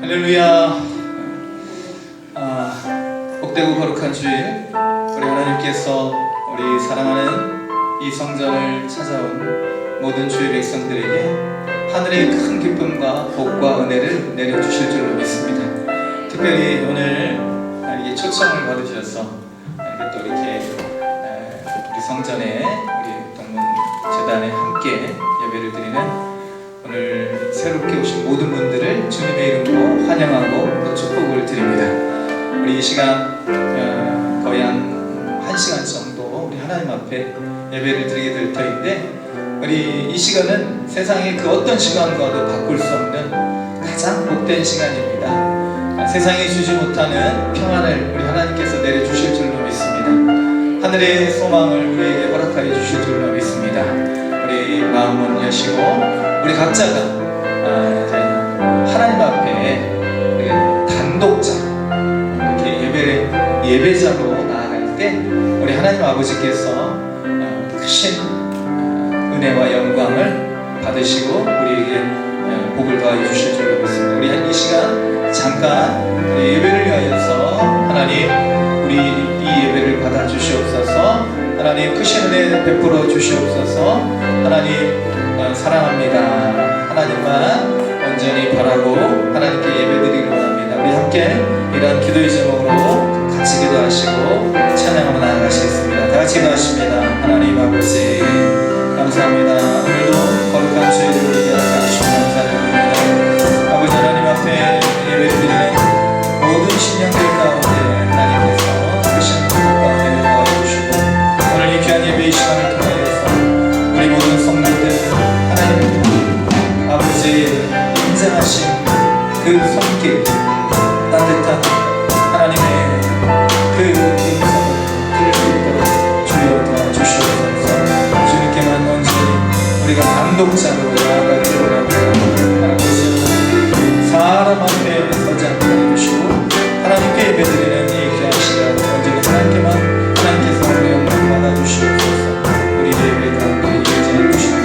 할렐루야. 복되고 거룩한 주일, 우리 하나님께서 우리 사랑하는 이 성전을 찾아온 모든 주의 백성들에게 하늘의 큰 기쁨과 복과 은혜를 내려주실 줄로 믿습니다. 특별히 오늘 이게 초청을 받으셔서 또 이렇게 우리 성전에 우리 동문재단에 함께 예배를 드리는 오늘 새롭게 오신 모든 분들을 주님의 이름으로 환영하고 또 축복을 드립니다. 우리 이 시간 거의 한 1시간 정도 우리 하나님 앞에 예배를 드리게 될 터인데, 우리 이 시간은 세상의 그 어떤 시간과도 바꿀 수 없는 가장 복된 시간입니다. 세상이 주지 못하는 평안을 우리 하나님께서 내려주실 줄로 믿습니다. 하늘의 소망을 우리에게 허락하여 주실 줄로 믿습니다. 우리 마음을 여시고 우리 각자가 하나님 앞에 우리 단독자 이렇게 예배자로 나아갈 때 우리 하나님 아버지께서 크신 은혜와 영광을 받으시고 우리에게 복을 더하여 주실 줄로 믿습니다. 우리 이 시간 잠깐 우리 예배를 위하여서 하나님 우리 이 예배를 받아 주시옵소서. 하나님 크신 은혜 베풀어 주시옵소서. 하나님 사랑합니다. 하나님만 온전히 바라고 하나님께 예배드리기를 원합니다. 우리 함께 이런 기도의 제목으로 같이 기도하시고 찬양하며 나아가시겠습니다. 다 같이 기도하십니다. 하나님 아버지 감사합니다. 오늘도 거룩한 주일을 우리에게 하시고 감사를 드립니다. 아버지 하나님 앞에 예배드리는 모든 신령들 가운데 하나님께서 크신 복과 은혜를 더해주시고 오늘 이 귀한 예배의 시간을 통하여서 우리 모든 성도들 하나님 아버지의 인정하신 그 손길, 따뜻한 하나님의 그 음성을 들을 수 있도록 주여 도와주시옵소서. 주님께만 온전히 우리가 단독자로 나아가기를 원합니다. 아버지 사람 앞에 서지 않게 해주시고 하나님께 예배드리는 이 귀한 시간 온전히 하나님께만 하나님께서 우리 영광 받아주시옵소서. 우리 예배 가운데 임재해 주시옵소서.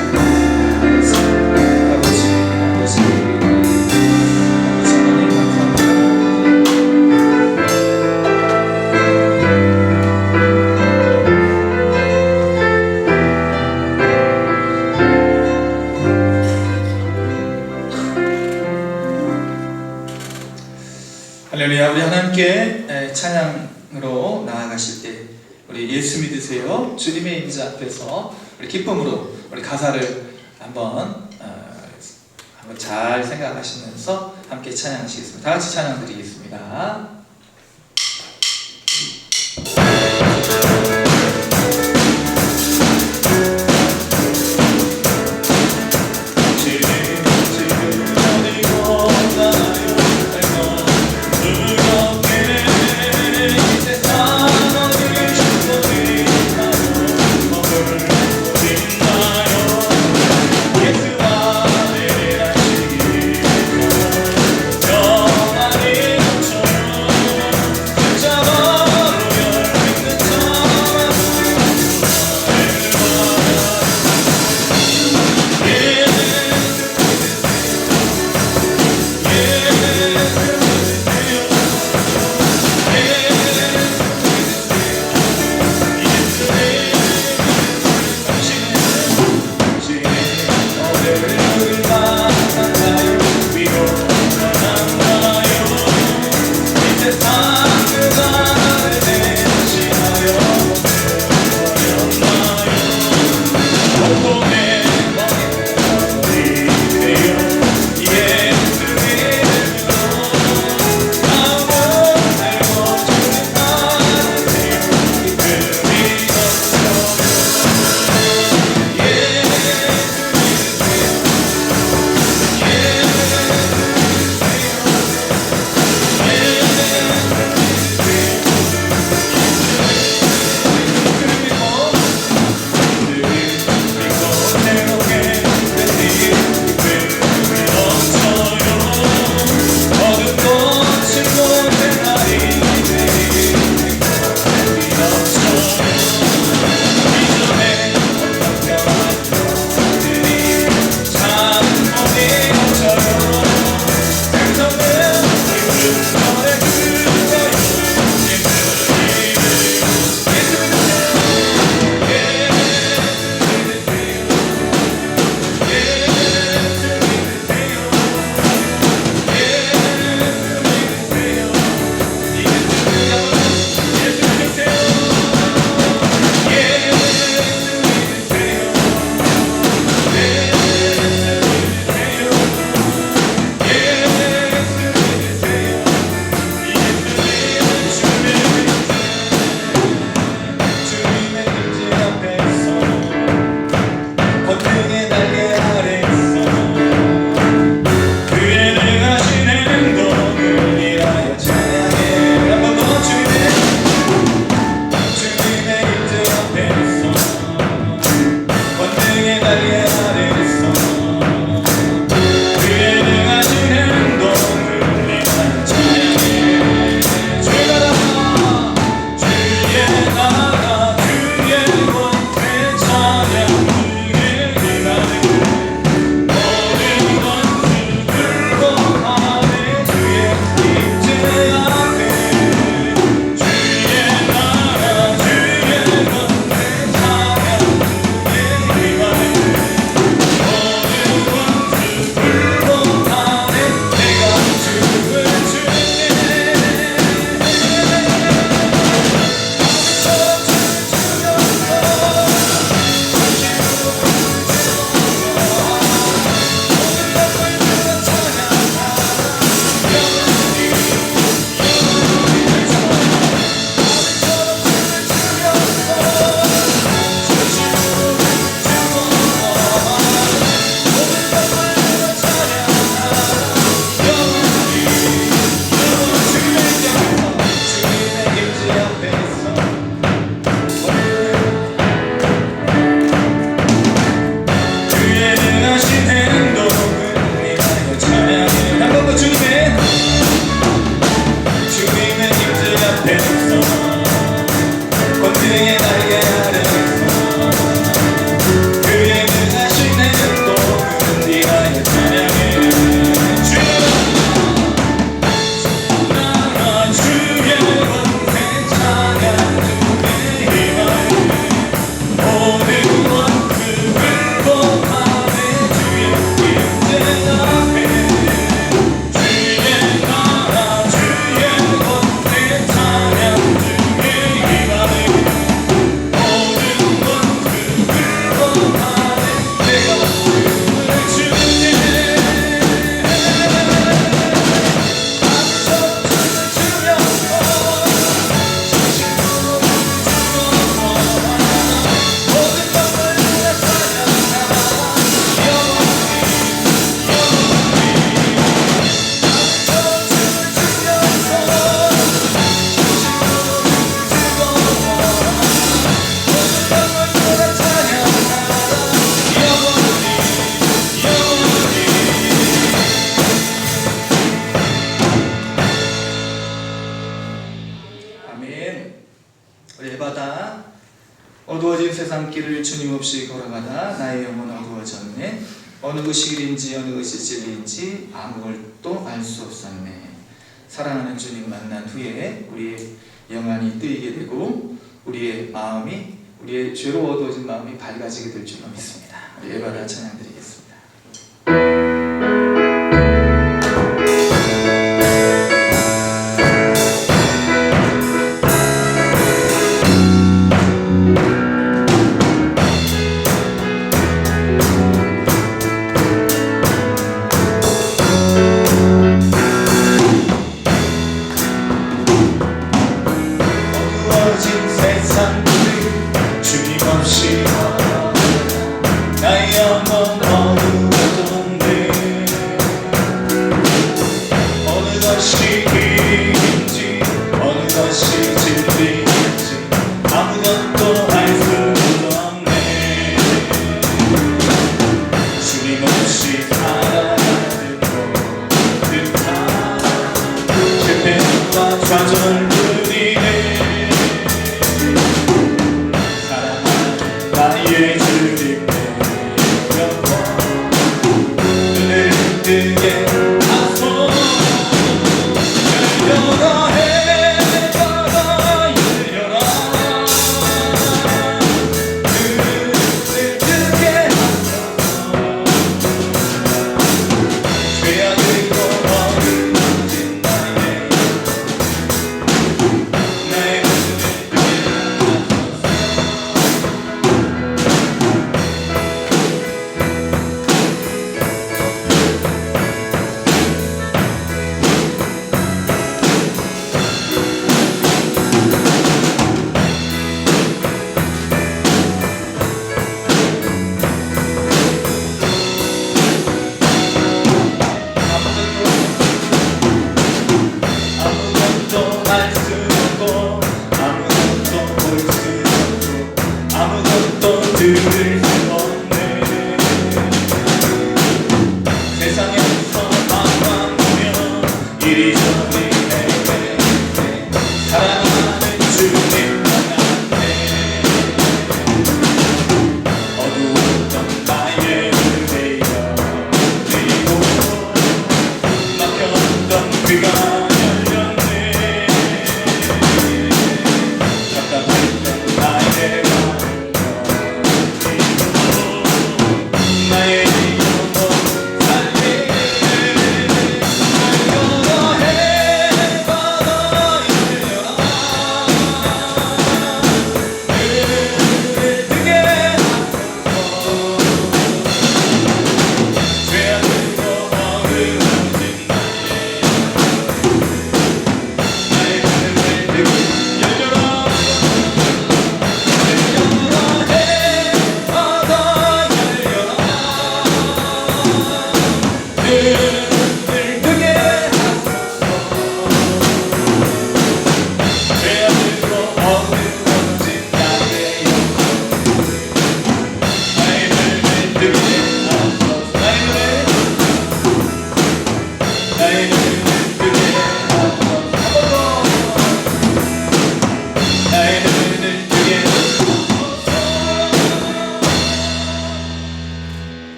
할렐루야. 우리 하나님께 찬양으로 나아가실 때 우리 예수 믿으세요 주님의 임재 앞에서 우리 기쁨으로 우리 가사를 한번 잘 생각하시면서 함께 찬양하시겠습니다. 다 같이 찬양 드리겠습니다. 영원히 어두워진 세상길을 주님 없이 걸어가다 나의 영혼 어두워졌네. 어느 것이 길인지 어느 것이 진리인지 아무것도 알 수 없었네. 사랑하는 주님 만난 후에 우리의 영안이 뜨이게 되고 우리의 마음이, 우리의 죄로 어두워진 마음이 밝아지게 될 줄로 믿습니다. 우리 예배를 찬양드리겠습니다.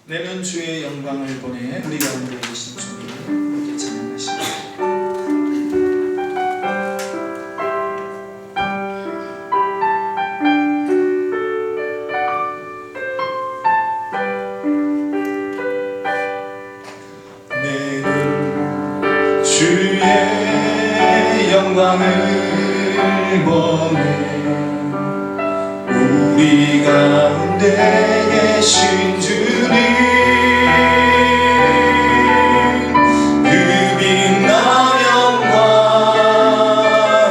내는 주의 영광을 보내 우리 가운데 계신 주님 함께 찬양하시고 내는 주의 영광을 보내 우리 가운데 계신 주님 그 빛나 영광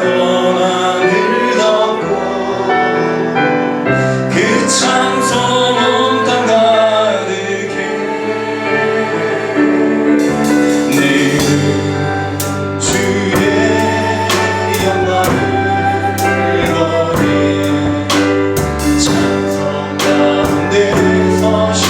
온 하늘 덮고 그 찬송 온 땅 가득해 내는 주의 영광을 보내 찬송 가운데 서시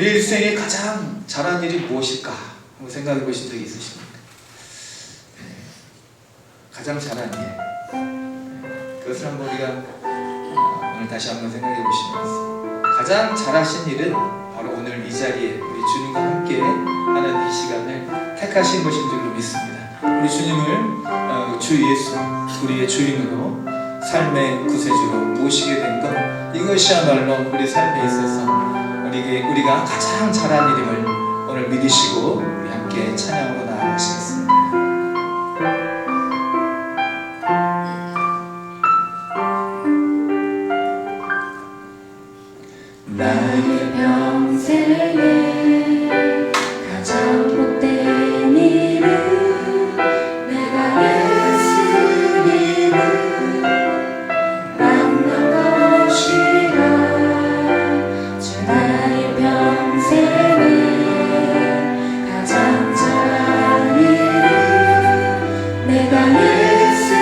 우리 일생에 가장 잘한 일이 무엇일까? 한번 생각해 보신 적이 있으십니까? 가장 잘한 일. 그것을 한번 우리가 오늘 다시 한번 생각해 보시면서 가장 잘하신 일은 바로 오늘 이 자리에 우리 주님과 함께 하는 이 시간을 택하신 것인 줄로 믿습니다. 우리 주님을 주 예수, 우리의 주인으로 삶의 구세주로 모시게 된 것, 이것이야말로 우리 삶에 있어서 우리가 가장 잘한 일임을 오늘 믿으시고 우리 함께 찬양으로 나아가시겠습니다. 나의 평생에 가장 복된 일은 내가 예수님을 만난 것이라. 주 나의 평생에 가장 잘한 일은 내가 예수님을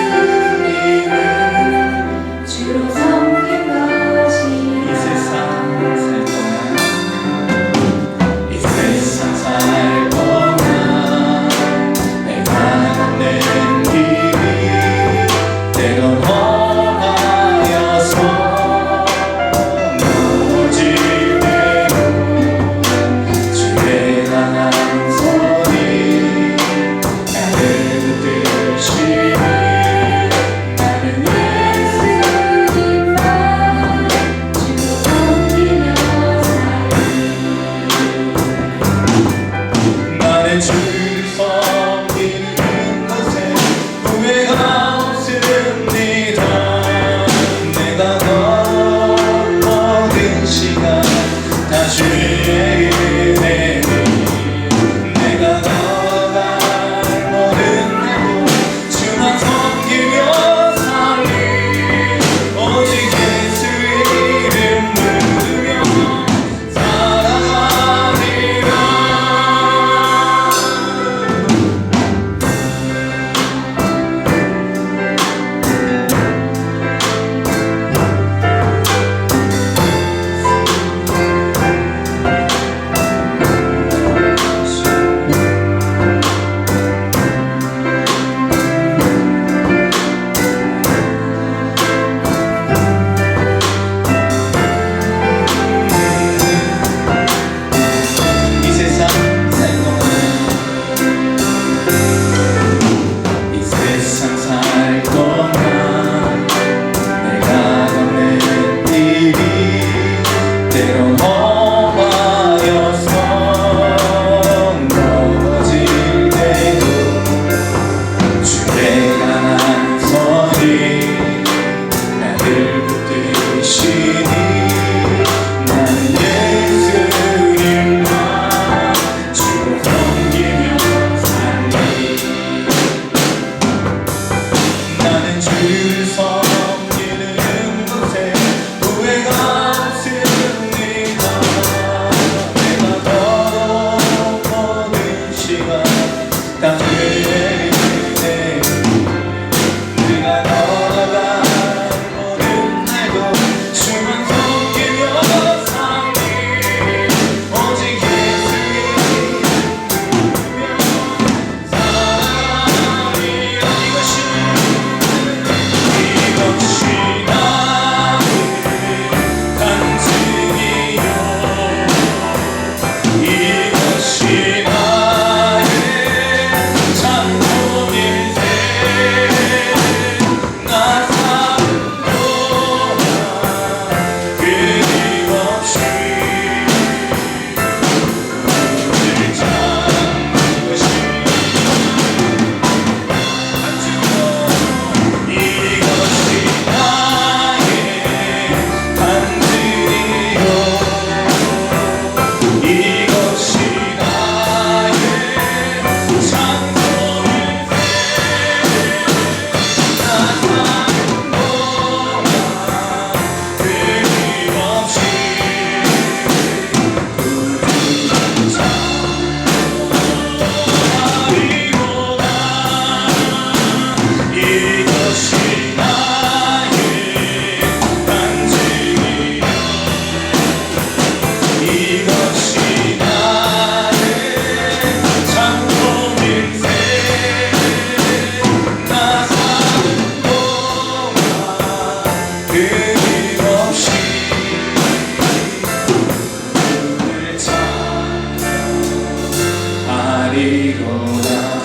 주로 섬긴 것이라. 이 세상 살 동안 내가 걷는 길이 때론 험하여서 넘어질 때도 주의 강한 손이 나를 붙드시니 나는 예수님만 주로 섬기며 나는 주를 섬기는 것에 후회가 없습니다. 내가 모든 시간 다 주의 은혜니 내가 걸어갈 모든 날도 주만 섬기며 살리. 오직 예수 이름 부르며 살아가리라. 이 세상 살 동안 이 세상 살 동안 내가 걷는 길이 때론 험하여서 넘어질 때도 주의 강한 손이 나를 붙드시니 나는 예수님만 주로 섬기며 살리. 나는 주를 섬기는 것에 후회가 없습니다. 내가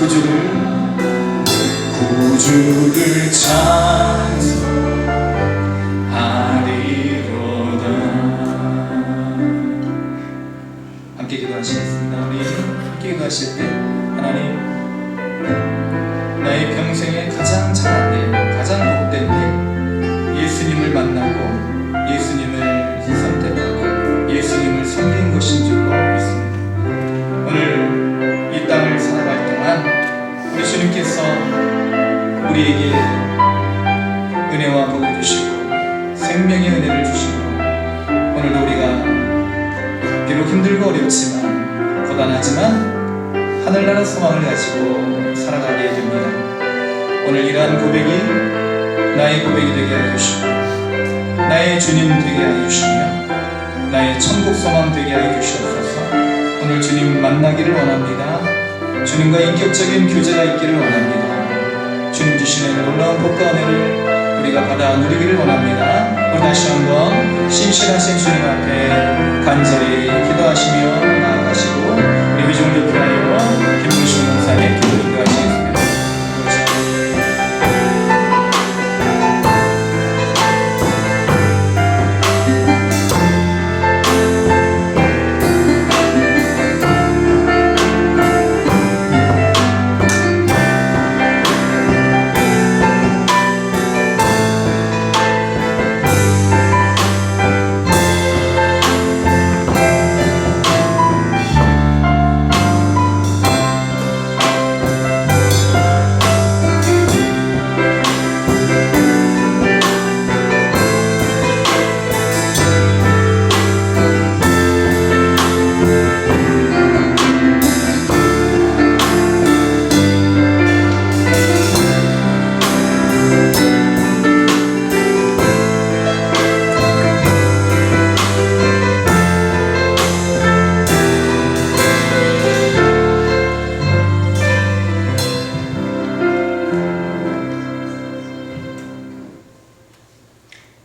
구주를 찬송하리로다. 함께 기도하시겠습니다. 우리 함께 기도하실 때 하나님, 나의 평생에 가장 잘한 일, 가장 복된 일, 예수님을 만나고 예수님을 선택하고 예수님을 섬긴 것인 줄로 믿습니다. 오늘 이 땅을 살아갈 동안 우리 주님께서 우리에게 은혜와 복을 주시고 생명의 은혜를 주시고, 오늘도 우리가 비록 힘들고 어렵지만 고단하지만 하늘나라 소망을 가지고 살아가게 됩니다. 오늘 이러한 고백이 나의 고백이 되게 하여 주시고 나의 주님 되게 하여 주시며 나의 천국 소망 되게 하여 주시옵소서. 오늘 주님 만나기를 원합니다. 주님과 인격적인 교제가 있기를 원합니다. 주님 주시는 놀라운 복과 은혜를 우리가 받아 누리기를 원합니다. 우리 다시 한번 신실하신 주님 앞에 간절히 기도하시며 나아가시고 우리 위중을 대표하여 김문식 목사님 기도 인도하시겠습니다.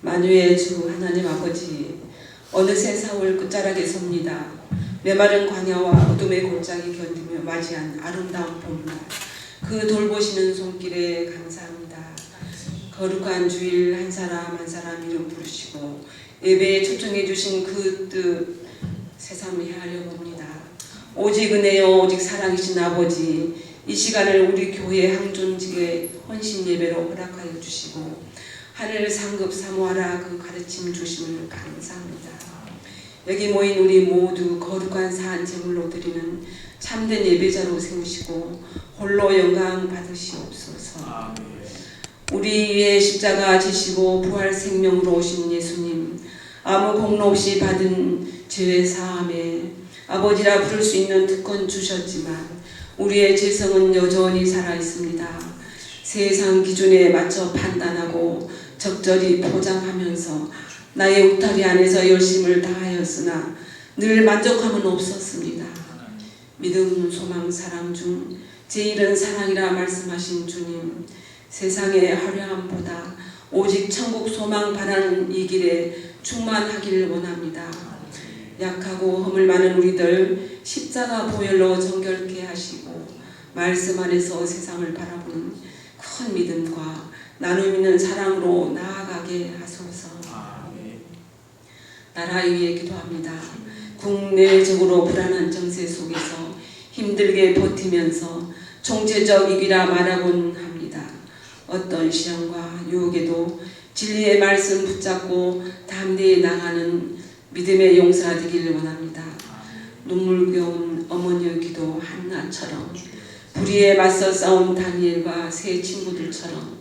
만유의 주 하나님 아버지, 어느새 4월 끝자락에 섭니다. 메마른 광야와 어둠의 골짜기 견디며 맞이한 아름다운 봄날, 그 돌보시는 손길에 감사합니다. 거룩한 주일 한 사람 한 사람 이름 부르시고 예배에 초청해 주신 그 뜻 새삼 헤아려 봅니다. 오직 은혜요 오직 사랑이신 아버지, 이 시간을 우리 교회 항존직의 헌신 예배로 허락하여 주시고 하늘 상급 사모하라 그 가르침 주심을 감사합니다. 여기 모인 우리 모두 거룩한 사한 제물로 드리는 참된 예배자로 세우시고 홀로 영광 받으시옵소서. 우리 위에 십자가 지시고 부활 생명으로 오신 예수님, 아무 공로 없이 받은 죄 사함에 아버지라 부를 수 있는 특권 주셨지만 우리의 죄성은 여전히 살아있습니다. 세상 기준에 맞춰 판단하고 적절히 포장하면서 나의 울타리 안에서 열심을 다하였으나 늘 만족함은 없었습니다. 믿음, 소망, 사랑 중 제일은 사랑이라 말씀하신 주님, 세상의 화려함보다 오직 천국 소망 바라는 이 길에 충만하기를 원합니다. 약하고 허물 많은 우리들 십자가 보혈로 정결케 하시고 말씀 안에서 세상을 바라보는 큰 믿음과 나눔 있는 사랑으로 나아가게 하소서. 나라를 위해 기도합니다. 국내적으로 불안한 정세 속에서 힘들게 버티면서 총체적 위기라 말하곤 합니다. 어떤 시험과 유혹에도 진리의 말씀 붙잡고 담대히 나가는 믿음의 용사가 되기를 원합니다. 눈물겨운 어머니의 기도 한나처럼 불의에 맞서 싸운 다니엘과 세 친구들처럼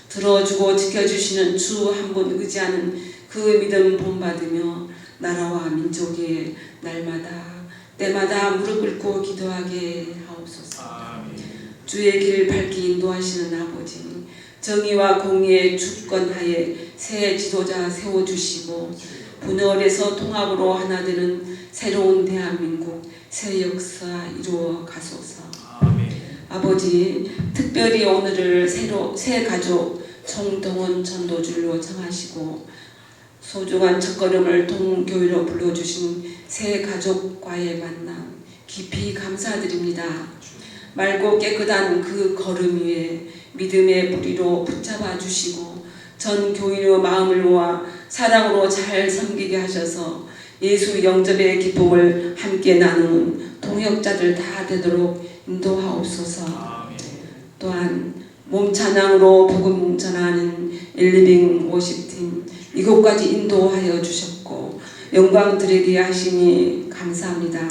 들어주고 지켜주시는 주 한 분 의지하는 그 믿음 본받으며 나라와 민족의 날마다 때마다 무릎 꿇고 기도하게 하옵소서. 주의 길을 밝히 인도하시는 아버지, 정의와 공의의 주권하에 새 지도자 세워주시고 분열에서 통합으로 하나 되는 새로운 대한민국 새 역사 이루어 가소서. 아버지, 특별히 오늘을 새 가족 총동원 전도주로 정하시고 소중한 첫걸음을 동교회로 불러주신 새 가족과의 만남 깊이 감사드립니다. 맑고 깨끗한 그 걸음 위에 믿음의 뿌리로 붙잡아 주시고 전 교인의 마음을 모아 사랑으로 잘 섬기게 하셔서 예수 영접의 기쁨을 함께 나누는 동역자들 다 되도록 인도하옵소서. 또한 몸 찬양으로 복음 전하는 엘리빙 워십팀 이곳까지 인도하여 주셨고 영광 드리게 하시니 감사합니다.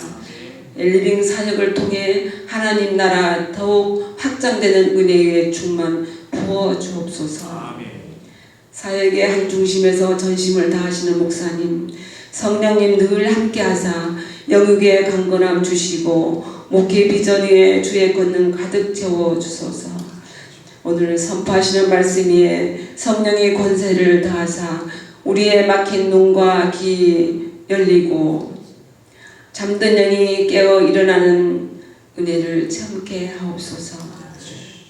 엘리빙 사역을 통해 하나님 나라 더욱 확장되는 은혜의 충만 부어 주옵소서. 사역의 한 중심에서 전심을 다하시는 목사님, 성령님 늘 함께하사 영육의 강건함 주시고 목회 비전 위에 주의 권능 가득 채워 주소서. 오늘 선포하시는 말씀 위에 성령의 권세를 다하사 우리의 막힌 눈과 귀 열리고 잠든 영이 깨어 일어나는 은혜를 참게 하옵소서.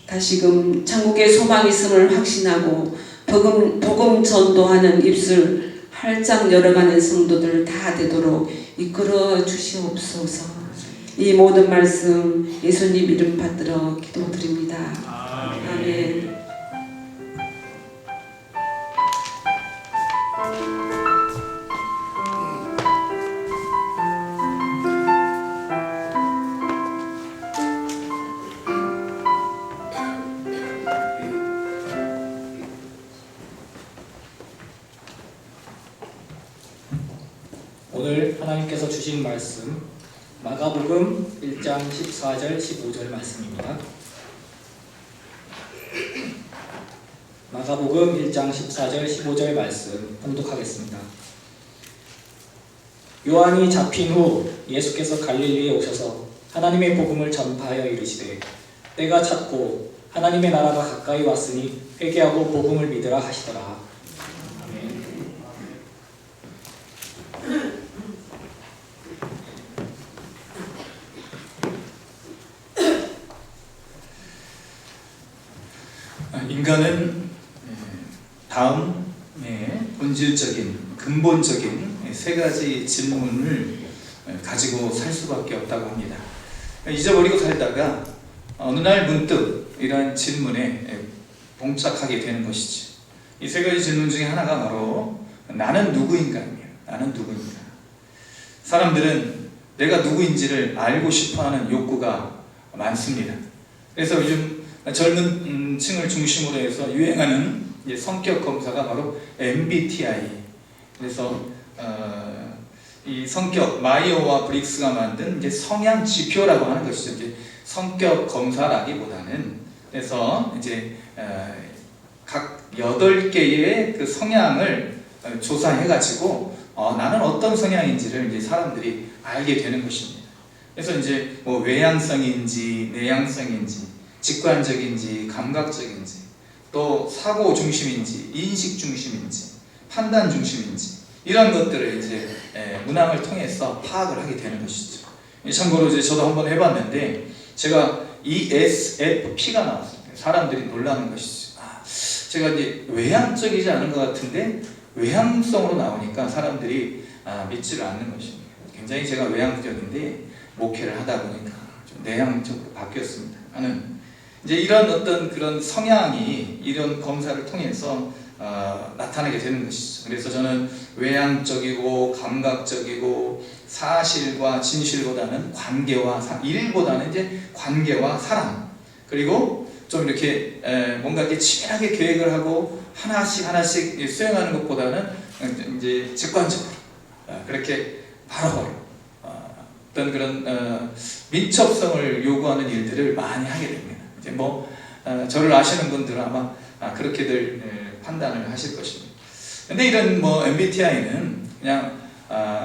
다시금 천국의 소망이 있음을 확신하고 복음 전도하는 입술 활짝 열어가는 성도들 다 되도록 이끌어 주시옵소서. 이 모든 말씀 예수님 이름 받들어 기도드립니다. 아멘. 오늘 하나님께서 주신 말씀 마가복음 1장 14절 15절 말씀입니다. 마가복음 1장 14절 15절 말씀 봉독하겠습니다. 요한이 잡힌 후 예수께서 갈릴리에 오셔서 하나님의 복음을 전파하여 이르시되 때가 찼고 하나님의 나라가 가까이 왔으니 회개하고 복음을 믿으라 하시더라. 아멘. 인간은 다음 본질적인 근본적인 세 가지 질문을 가지고 살 수밖에 없다고 합니다. 잊어버리고 살다가 어느 날 문득 이러한 질문에 봉착하게 되는 것이죠. 이 세 가지 질문 중에 하나가 바로 나는 누구인가입니다. 나는 누구인가. 사람들은 내가 누구인지를 알고 싶어하는 욕구가 많습니다. 그래서 요즘 젊은 층을 중심으로 해서 유행하는 성격 검사가 바로 MBTI. 그래서 이 성격 마이어와 브릭스가 만든 이제 성향 지표라고 하는 것이죠. 이제 성격 검사라기보다는 그래서 이제 각 8개의 그 성향을 조사해가지고 나는 어떤 성향인지를 이제 사람들이 알게 되는 것입니다. 그래서 이제 뭐 외향성인지 내향성인지 직관적인지 감각적인지 또 사고 중심인지 인식 중심인지 판단 중심인지 이런 것들을 이제 문항을 통해서 파악을 하게 되는 것이죠. 참고로 이제 저도 한번 해봤는데 제가 ESFP가 나왔습니다. 사람들이 놀라는 것이죠. 제가 이제 외향적이지 않은 것 같은데 외향성으로 나오니까 사람들이 믿지를 않는 것입니다. 굉장히 제가 외향적인데 목회를 하다 보니까 좀 내향적으로 바뀌었습니다. 하는 이제 이런 어떤 그런 성향이 이런 검사를 통해서 나타나게 되는 것이죠. 그래서 저는 외향적이고 감각적이고 사실과 진실보다는 일보다는 이제 관계와 사랑, 그리고 좀 이렇게 뭔가 이렇게 치밀하게 계획을 하고 하나씩 수행하는 것보다는 이제 직관적으로 그렇게 바로 어떤 그런 민첩성을 요구하는 일들을 많이 하게 됩니다. 이제 뭐 저를 아시는 분들은 아마 그렇게들 판단을 하실 것입니다. 근데 이런 뭐 MBTI는 그냥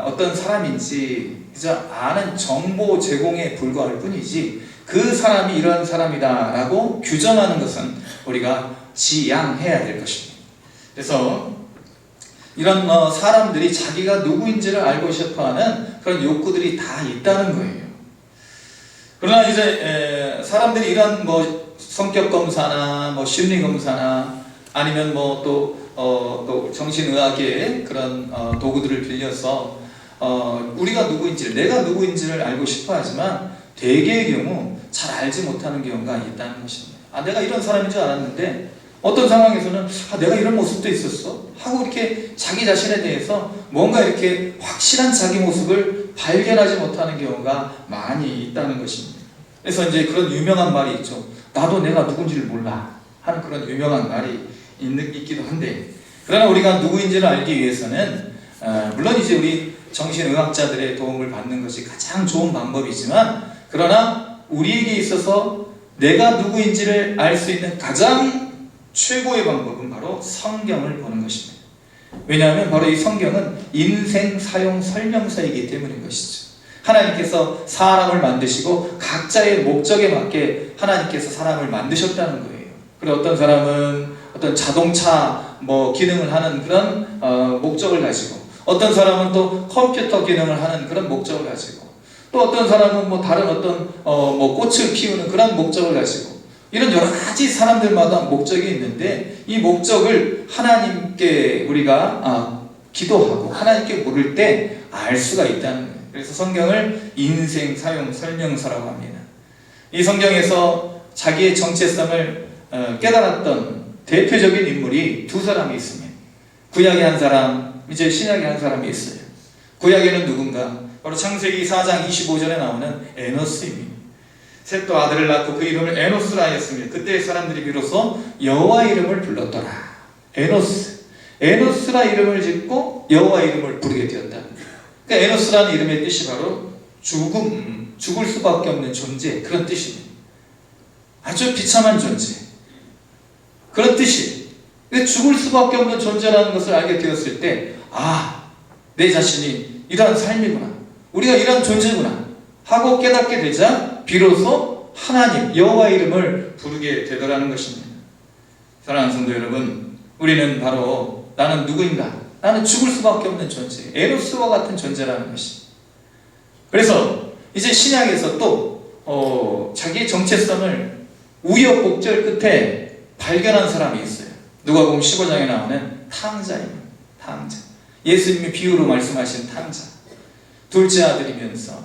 어떤 사람인지 그저 아는 정보 제공에 불과할 뿐이지 그 사람이 이런 사람이다라고 규정하는 것은 우리가 지양해야 될 것입니다. 그래서 이런 사람들이 자기가 누구인지를 알고 싶어하는 그런 욕구들이 다 있다는 거예요. 그러나 이제 사람들이 이런 뭐 성격 검사나 뭐 심리 검사나 아니면 뭐 또 정신의학의 그런 도구들을 빌려서 우리가 누구인지를 내가 누구인지를 알고 싶어하지만 대개의 경우 잘 알지 못하는 경우가 있다는 것입니다. 내가 이런 사람인 줄 알았는데 어떤 상황에서는 내가 이런 모습도 있었어? 하고 이렇게 자기 자신에 대해서 뭔가 이렇게 확실한 자기 모습을 발견하지 못하는 경우가 많이 있다는 것입니다. 그래서 이제 그런 유명한 말이 있죠. 나도 내가 누군지를 몰라 하는 그런 유명한 말이 있기도 한데, 그러나 우리가 누구인지를 알기 위해서는 물론 이제 우리 정신의학자들의 도움을 받는 것이 가장 좋은 방법이지만, 그러나 우리에게 있어서 내가 누구인지를 알 수 있는 가장 최고의 방법은 바로 성경을 보는 것입니다. 왜냐하면 바로 이 성경은 인생 사용 설명서이기 때문인 것이죠. 하나님께서 사람을 만드시고 각자의 목적에 맞게 하나님께서 사람을 만드셨다는 거예요. 그리고 어떤 사람은 어떤 자동차 기능을 하는 그런 목적을 가지고, 어떤 사람은 또 컴퓨터 기능을 하는 그런 목적을 가지고, 또 어떤 사람은 다른 어떤 꽃을 피우는 그런 목적을 가지고, 이런 여러 가지 사람들마다 목적이 있는데, 이 목적을 하나님께 우리가 기도하고 하나님께 물을 때 알 수가 있다는 거예요. 그래서 성경을 인생 사용 설명서라고 합니다. 이 성경에서 자기의 정체성을 깨달았던 대표적인 인물이 두 사람이 있습니다. 구약의 한 사람, 이제 신약의 한 사람이 있어요. 구약에는 누군가? 바로 창세기 4장 25절에 나오는 에노스입니다. 셋도 아들을 낳고 그 이름을 에노스라 하였습니다. 그때 사람들이 비로소 여호와 이름을 불렀더라. 에노스라 이름을 짓고 여호와 이름을 부르게 되었다. 그러니까 에노스라는 이름의 뜻이 바로 죽을 수밖에 없는 존재, 그런 뜻입니다. 아주 비참한 존재, 그런 뜻이. 죽을 수밖에 없는 존재라는 것을 알게 되었을 때, 내 자신이 이러한 삶이구나, 우리가 이러한 존재구나 하고 깨닫게 되자 비로소 하나님 여호와 이름을 부르게 되더라는 것입니다. 사랑하는 성도 여러분, 우리는 바로 나는 누구인가? 나는 죽을 수밖에 없는 존재, 에노스와 같은 존재라는 것입니다. 그래서 이제 신약에서 또 자기의 정체성을 우여곡절 끝에 발견한 사람이 있어요. 누가복음 15장에 나오는 탕자입니다. 탕자. 예수님이 비유로 말씀하신 탕자. 둘째 아들이면서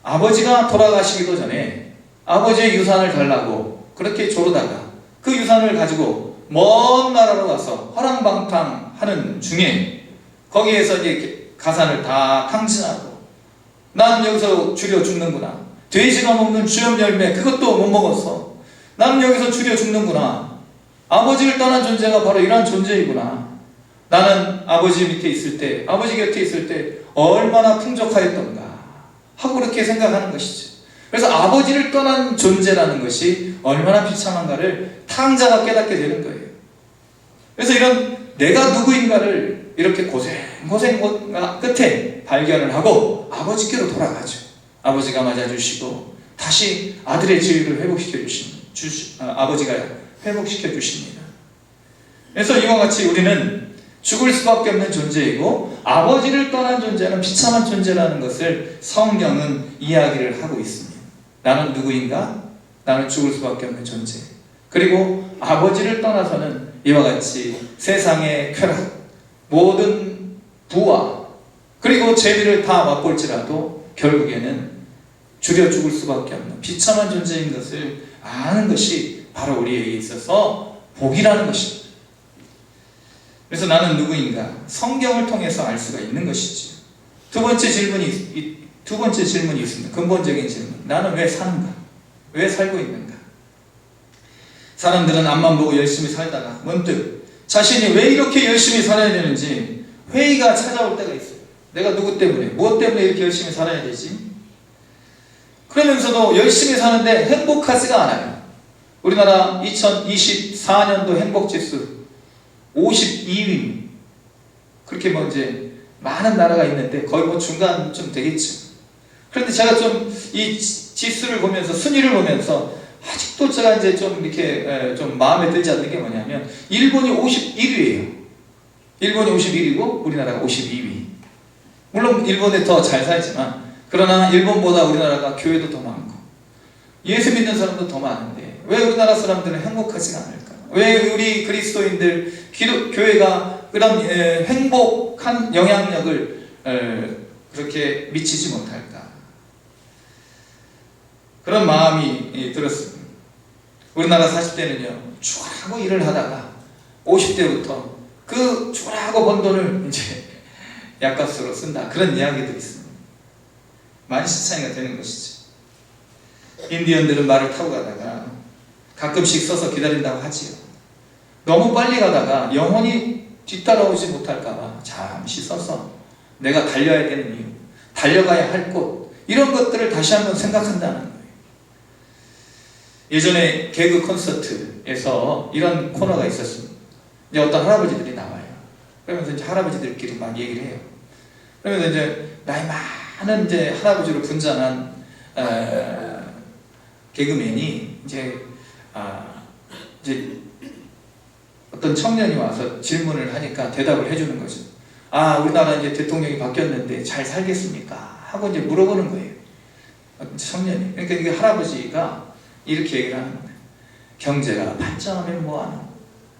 아버지가 돌아가시기도 전에 아버지의 유산을 달라고 그렇게 조르다가 그 유산을 가지고 먼 나라로 가서 허랑방탕하는 중에 거기에서 이제 가산을 다 탕진하고, 난 여기서 줄여 죽는구나, 돼지가 먹는 주염 열매 그것도 못 먹었어, 나는 여기서 줄여 죽는구나, 아버지를 떠난 존재가 바로 이러한 존재이구나, 나는 아버지 밑에 있을 때, 아버지 곁에 있을 때 얼마나 풍족하였던가 하고 그렇게 생각하는 것이죠. 그래서 아버지를 떠난 존재라는 것이 얼마나 비참한가를 탕자가 깨닫게 되는 거예요. 그래서 이런 내가 누구인가를 이렇게 고생 끝에 발견을 하고 아버지께로 돌아가죠. 아버지가 맞아주시고 다시 아들의 지위를 회복시켜 아버지가 회복시켜 주십니다. 그래서 이와 같이 우리는 죽을 수밖에 없는 존재이고 아버지를 떠난 존재는 비참한 존재라는 것을 성경은 이야기를 하고 있습니다. 나는 누구인가? 나는 죽을 수밖에 없는 존재. 그리고 아버지를 떠나서는 이와 같이 세상의 쾌락, 모든 부와 그리고 재미를 다 맛볼지라도 결국에는 줄여 죽을 수밖에 없는 비참한 존재인 것을 아는 것이 바로 우리에게 있어서 복이라는 것입니다. 그래서 나는 누구인가? 성경을 통해서 알 수가 있는 것이죠. 두 번째 질문이 있습니다. 근본적인 질문. 나는 왜 사는가? 왜 살고 있는가? 사람들은 앞만 보고 열심히 살다가 문득 자신이 왜 이렇게 열심히 살아야 되는지 회의가 찾아올 때가 있어요. 내가 누구 때문에, 무엇 때문에 이렇게 열심히 살아야 되지? 그러면서도 열심히 사는데 행복하지가 않아요. 우리나라 2024년도 행복지수 52위. 그렇게 이제 많은 나라가 있는데 거의 중간쯤 되겠죠. 그런데 제가 좀 이 지수를 보면서, 순위를 보면서 아직도 제가 이제 좀 이렇게 좀 마음에 들지 않는 게 뭐냐면 일본이 51위예요. 일본이 51위고 우리나라가 52위. 물론 일본이 더 잘 살지만, 그러나 일본보다 우리나라가 교회도 더 많고 예수 믿는 사람도 더 많은데 왜 우리나라 사람들은 행복하지가 않을까? 왜 우리 그리스도인들 교회가 그런 행복한 영향력을 그렇게 미치지 못할까? 그런 마음이 들었습니다. 우리나라 40대는요 죽어라고 일을 하다가 50대부터 그 죽어라고 번 돈을 이제 약값으로 쓴다, 그런 이야기들이 있습니다. 만시 차이가 되는 것이죠. 인디언들은 말을 타고 가다가 가끔씩 서서 기다린다고 하지요. 너무 빨리 가다가 영혼이 뒤따라오지 못할까봐 잠시 서서 내가 달려야 되는 이유, 달려가야 할 곳, 이런 것들을 다시 한번 생각한다는 거예요. 예전에 개그 콘서트에서 이런 코너가 있었습니다. 이제 어떤 할아버지들이 나와요. 그러면서 이제 할아버지들끼리 막 얘기를 해요. 그러면서 이제 나이 많은 이제 할아버지로 분장한 개그맨이 이제 어떤 청년이 와서 질문을 하니까 대답을 해주는 거죠. 우리나라 이제 대통령이 바뀌었는데 잘 살겠습니까? 하고 이제 물어보는 거예요. 청년이. 그러니까 이게 할아버지가 이렇게 얘기를 하는 거예요. 경제가 발전하면 뭐하노?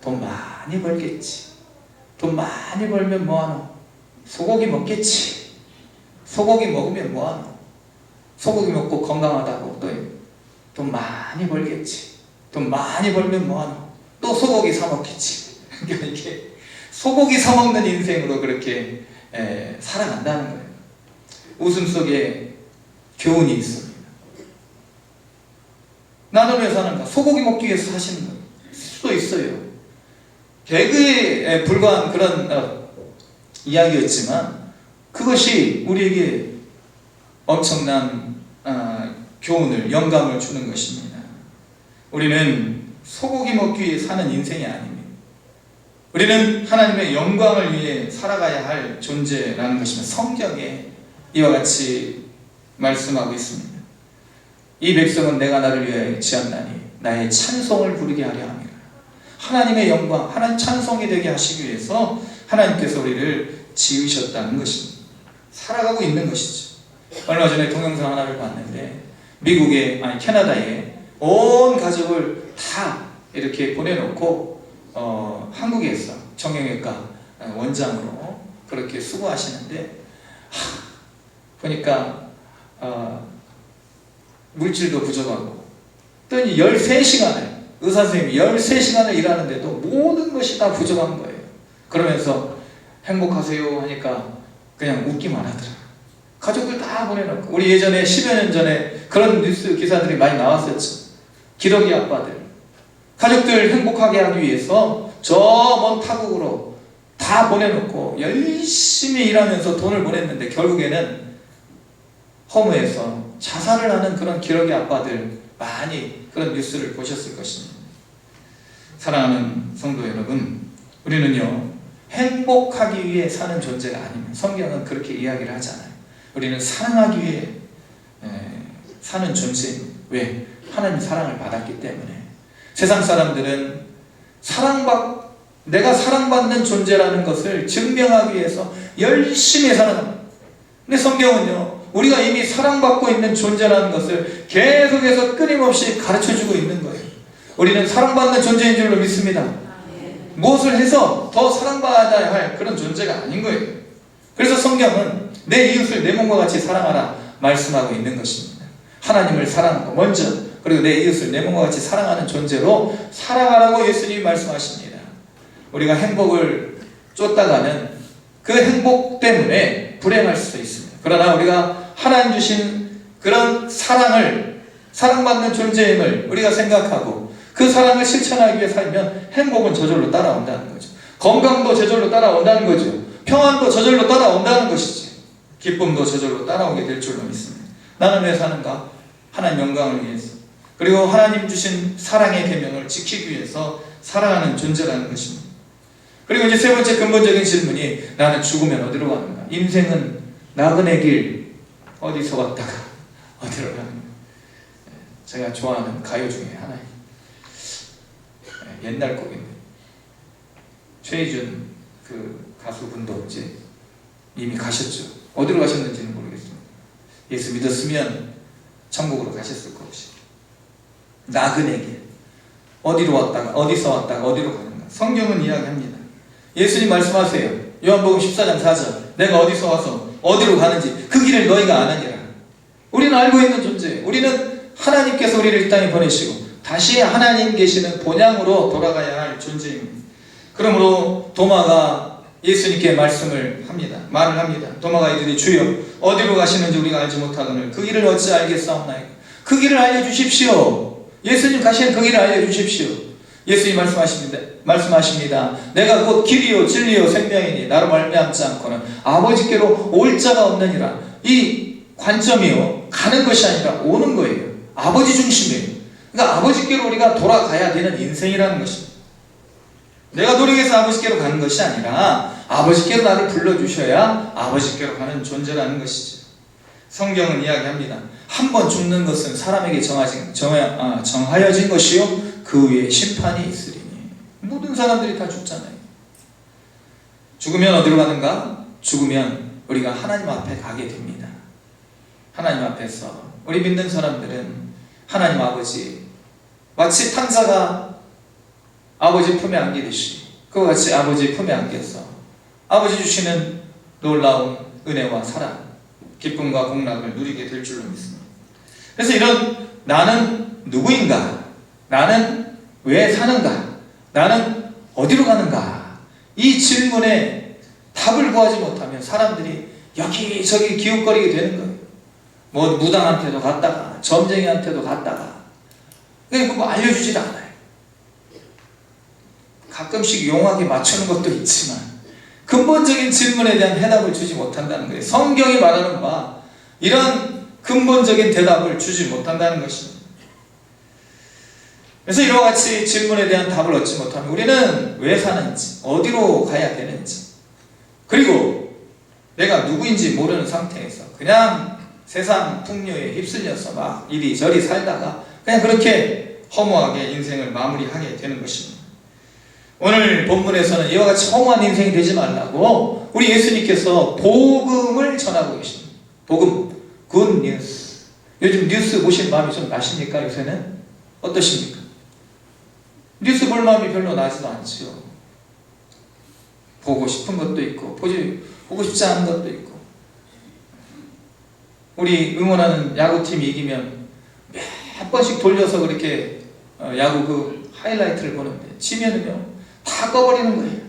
돈 많이 벌겠지. 돈 많이 벌면 뭐하노? 소고기 먹겠지. 소고기 먹으면 뭐하노? 소고기 먹고 건강하다고 또 돈 많이 벌겠지. 돈 많이 벌면 뭐하노? 또 소고기 사 먹겠지. 그러니까 이게 소고기 사 먹는 인생으로 그렇게 살아간다는 거예요. 웃음 속에 교훈이 있습니다. 나는 왜 사는가? 소고기 먹기 위해서 사시는 거예요. 수도 있어요. 개그에 불과한 그런 이야기였지만 그것이 우리에게 엄청난 교훈을, 영감을 주는 것입니다. 우리는 소고기 먹기 위해 사는 인생이 아닙니다. 우리는 하나님의 영광을 위해 살아가야 할 존재라는 것입니다. 성경에 이와 같이 말씀하고 있습니다. 이 백성은 내가 나를 위하여 지었나니 나의 찬송을 부르게 하려 함이라. 하나님의 영광, 하나님 찬송이 되게 하시기 위해서 하나님께서 우리를 지으셨다는 것입니다. 살아가고 있는 것이죠. 얼마 전에 동영상 하나를 봤는데 캐나다에 온 가족을 다 이렇게 보내놓고 한국에서 정형외과 원장으로 그렇게 수고하시는데 보니까 물질도 부족하고 또 13시간을 의사 선생님이 13시간을 일하는데도 모든 것이 다 부족한 거예요. 그러면서 행복하세요 하니까 그냥 웃기만 하더라. 가족들 다 보내놓고, 우리 예전에 10여 년 전에 그런 뉴스 기사들이 많이 나왔었죠. 기러기 아빠들, 가족들 행복하게 하기 위해서 저 먼 타국으로 다 보내놓고 열심히 일하면서 돈을 보냈는데 결국에는 허무해서 자살을 하는 그런 기러기 아빠들, 많이 그런 뉴스를 보셨을 것입니다. 사랑하는 성도 여러분, 우리는요 행복하기 위해 사는 존재가 아닙니다. 성경은 그렇게 이야기를 하지 않아요. 우리는 사랑하기 위해 사는 존재입니다. 왜? 하나님 사랑을 받았기 때문에. 세상 사람들은 내가 사랑받는 존재라는 것을 증명하기 위해서 열심히 살아갑니다. 근데 성경은요, 우리가 이미 사랑받고 있는 존재라는 것을 계속해서 끊임없이 가르쳐주고 있는 거예요. 우리는 사랑받는 존재인 줄로 믿습니다. 무엇을 해서 더 사랑받아야 할 그런 존재가 아닌 거예요. 그래서 성경은 내 이웃을 내 몸과 같이 사랑하라 말씀하고 있는 것입니다. 하나님을 사랑하고 먼저, 그리고 내 이웃을 내 몸과 같이 사랑하는 존재로 살아가라고 예수님이 말씀하십니다. 우리가 행복을 쫓다가는 그 행복 때문에 불행할 수도 있습니다. 그러나 우리가 하나님 주신 그런 사랑받는 존재임을 우리가 생각하고 그 사랑을 실천하기 위해 살면 행복은 저절로 따라온다는 거죠. 건강도 저절로 따라온다는 거죠. 평안도 저절로 따라온다는 것이지. 기쁨도 저절로 따라오게 될 줄로 믿습니다. 나는 왜 사는가? 하나님 영광을 위해서, 그리고 하나님 주신 사랑의 계명을 지키기 위해서 살아가는 존재라는 것입니다. 그리고 이제 세 번째 근본적인 질문이, 나는 죽으면 어디로 가는가? 인생은 나그네 길, 어디서 왔다가 어디로 가는가? 제가 좋아하는 가요 중에 하나예요. 옛날 곡인데 최희준 그 가수분도 이제 이미 가셨죠. 어디로 가셨는지는 모르겠습니다. 예수 믿었으면 천국으로 가셨을 것이. 나그네 길, 어디로 왔다가 어디서 왔다가 어디로 가는가? 성경은 이야기합니다. 예수님 말씀하세요. 요한복음 14장 4절, 내가 어디서 와서 어디로 가는지 그 길을 너희가 아느니라. 우리는 알고 있는 존재, 우리는 하나님께서 우리를 이 땅에 보내시고 다시 하나님 계시는 본향으로 돌아가야 할 존재입니다. 그러므로 도마가 예수님께 말을 합니다. 도마가 이르되 주여 어디로 가시는지 우리가 알지 못하거늘 그 길을 어찌 알겠사옵나이까. 그 길을 알려주십시오. 예수님 가시는 그 길을 알려주십시오. 예수님 말씀하십니다. 내가 곧 길이요 진리요 생명이니 나로 말미암지 않고는 아버지께로 올 자가 없느니라. 이 관점이요 가는 것이 아니라 오는 거예요. 아버지 중심이에요. 그러니까 아버지께로 우리가 돌아가야 되는 인생이라는 것입니다. 내가 노력해서 아버지께로 가는 것이 아니라 아버지께로 나를 불러주셔야 아버지께로 가는 존재라는 것이죠. 성경은 이야기합니다. 한 번 죽는 것은 사람에게 정하여진 것이요 그 위에 심판이 있으리니. 모든 사람들이 다 죽잖아요. 죽으면 어디로 가는가? 죽으면 우리가 하나님 앞에 가게 됩니다. 하나님 앞에서 우리 믿는 사람들은 하나님 아버지 마치 탕자가 아버지 품에 안기듯이 그와 같이 아버지 품에 안겨서 아버지 주시는 놀라운 은혜와 사랑, 기쁨과 공락을 누리게 될 줄로 믿습니다. 그래서 이런 나는 누구인가? 나는 왜 사는가? 나는 어디로 가는가? 이 질문에 답을 구하지 못하면 사람들이 여기저기 기웃거리게 되는 거예요. 뭐 무당한테도 갔다가 점쟁이한테도 갔다가 뭐 알려주질 않아요. 가끔씩 용하게 맞추는 것도 있지만 근본적인 질문에 대한 해답을 주지 못한다는 거예요. 성경이 말하는 바 이런 근본적인 대답을 주지 못한다는 것입니다. 그래서 이와 같이 질문에 대한 답을 얻지 못하면 우리는 왜 사는지, 어디로 가야 되는지, 그리고 내가 누구인지 모르는 상태에서 그냥 세상 풍요에 휩쓸려서 막 이리저리 살다가 그냥 그렇게 허무하게 인생을 마무리하게 되는 것입니다. 오늘 본문에서는 이와 같이 허무한 인생이 되지 말라고 우리 예수님께서 복음을 전하고 계십니다. 복음, 굿 뉴스. 요즘 뉴스 보신 마음이 좀 나십니까? 요새는? 어떠십니까? 뉴스 볼 마음이 별로 나지도 않죠. 보고 싶은 것도 있고 보고 싶지 않은 것도 있고. 우리 응원하는 야구팀이 이기면 몇 번씩 돌려서 그렇게 야구 그 하이라이트를 보는데 지면은요 다 꺼버리는 거예요.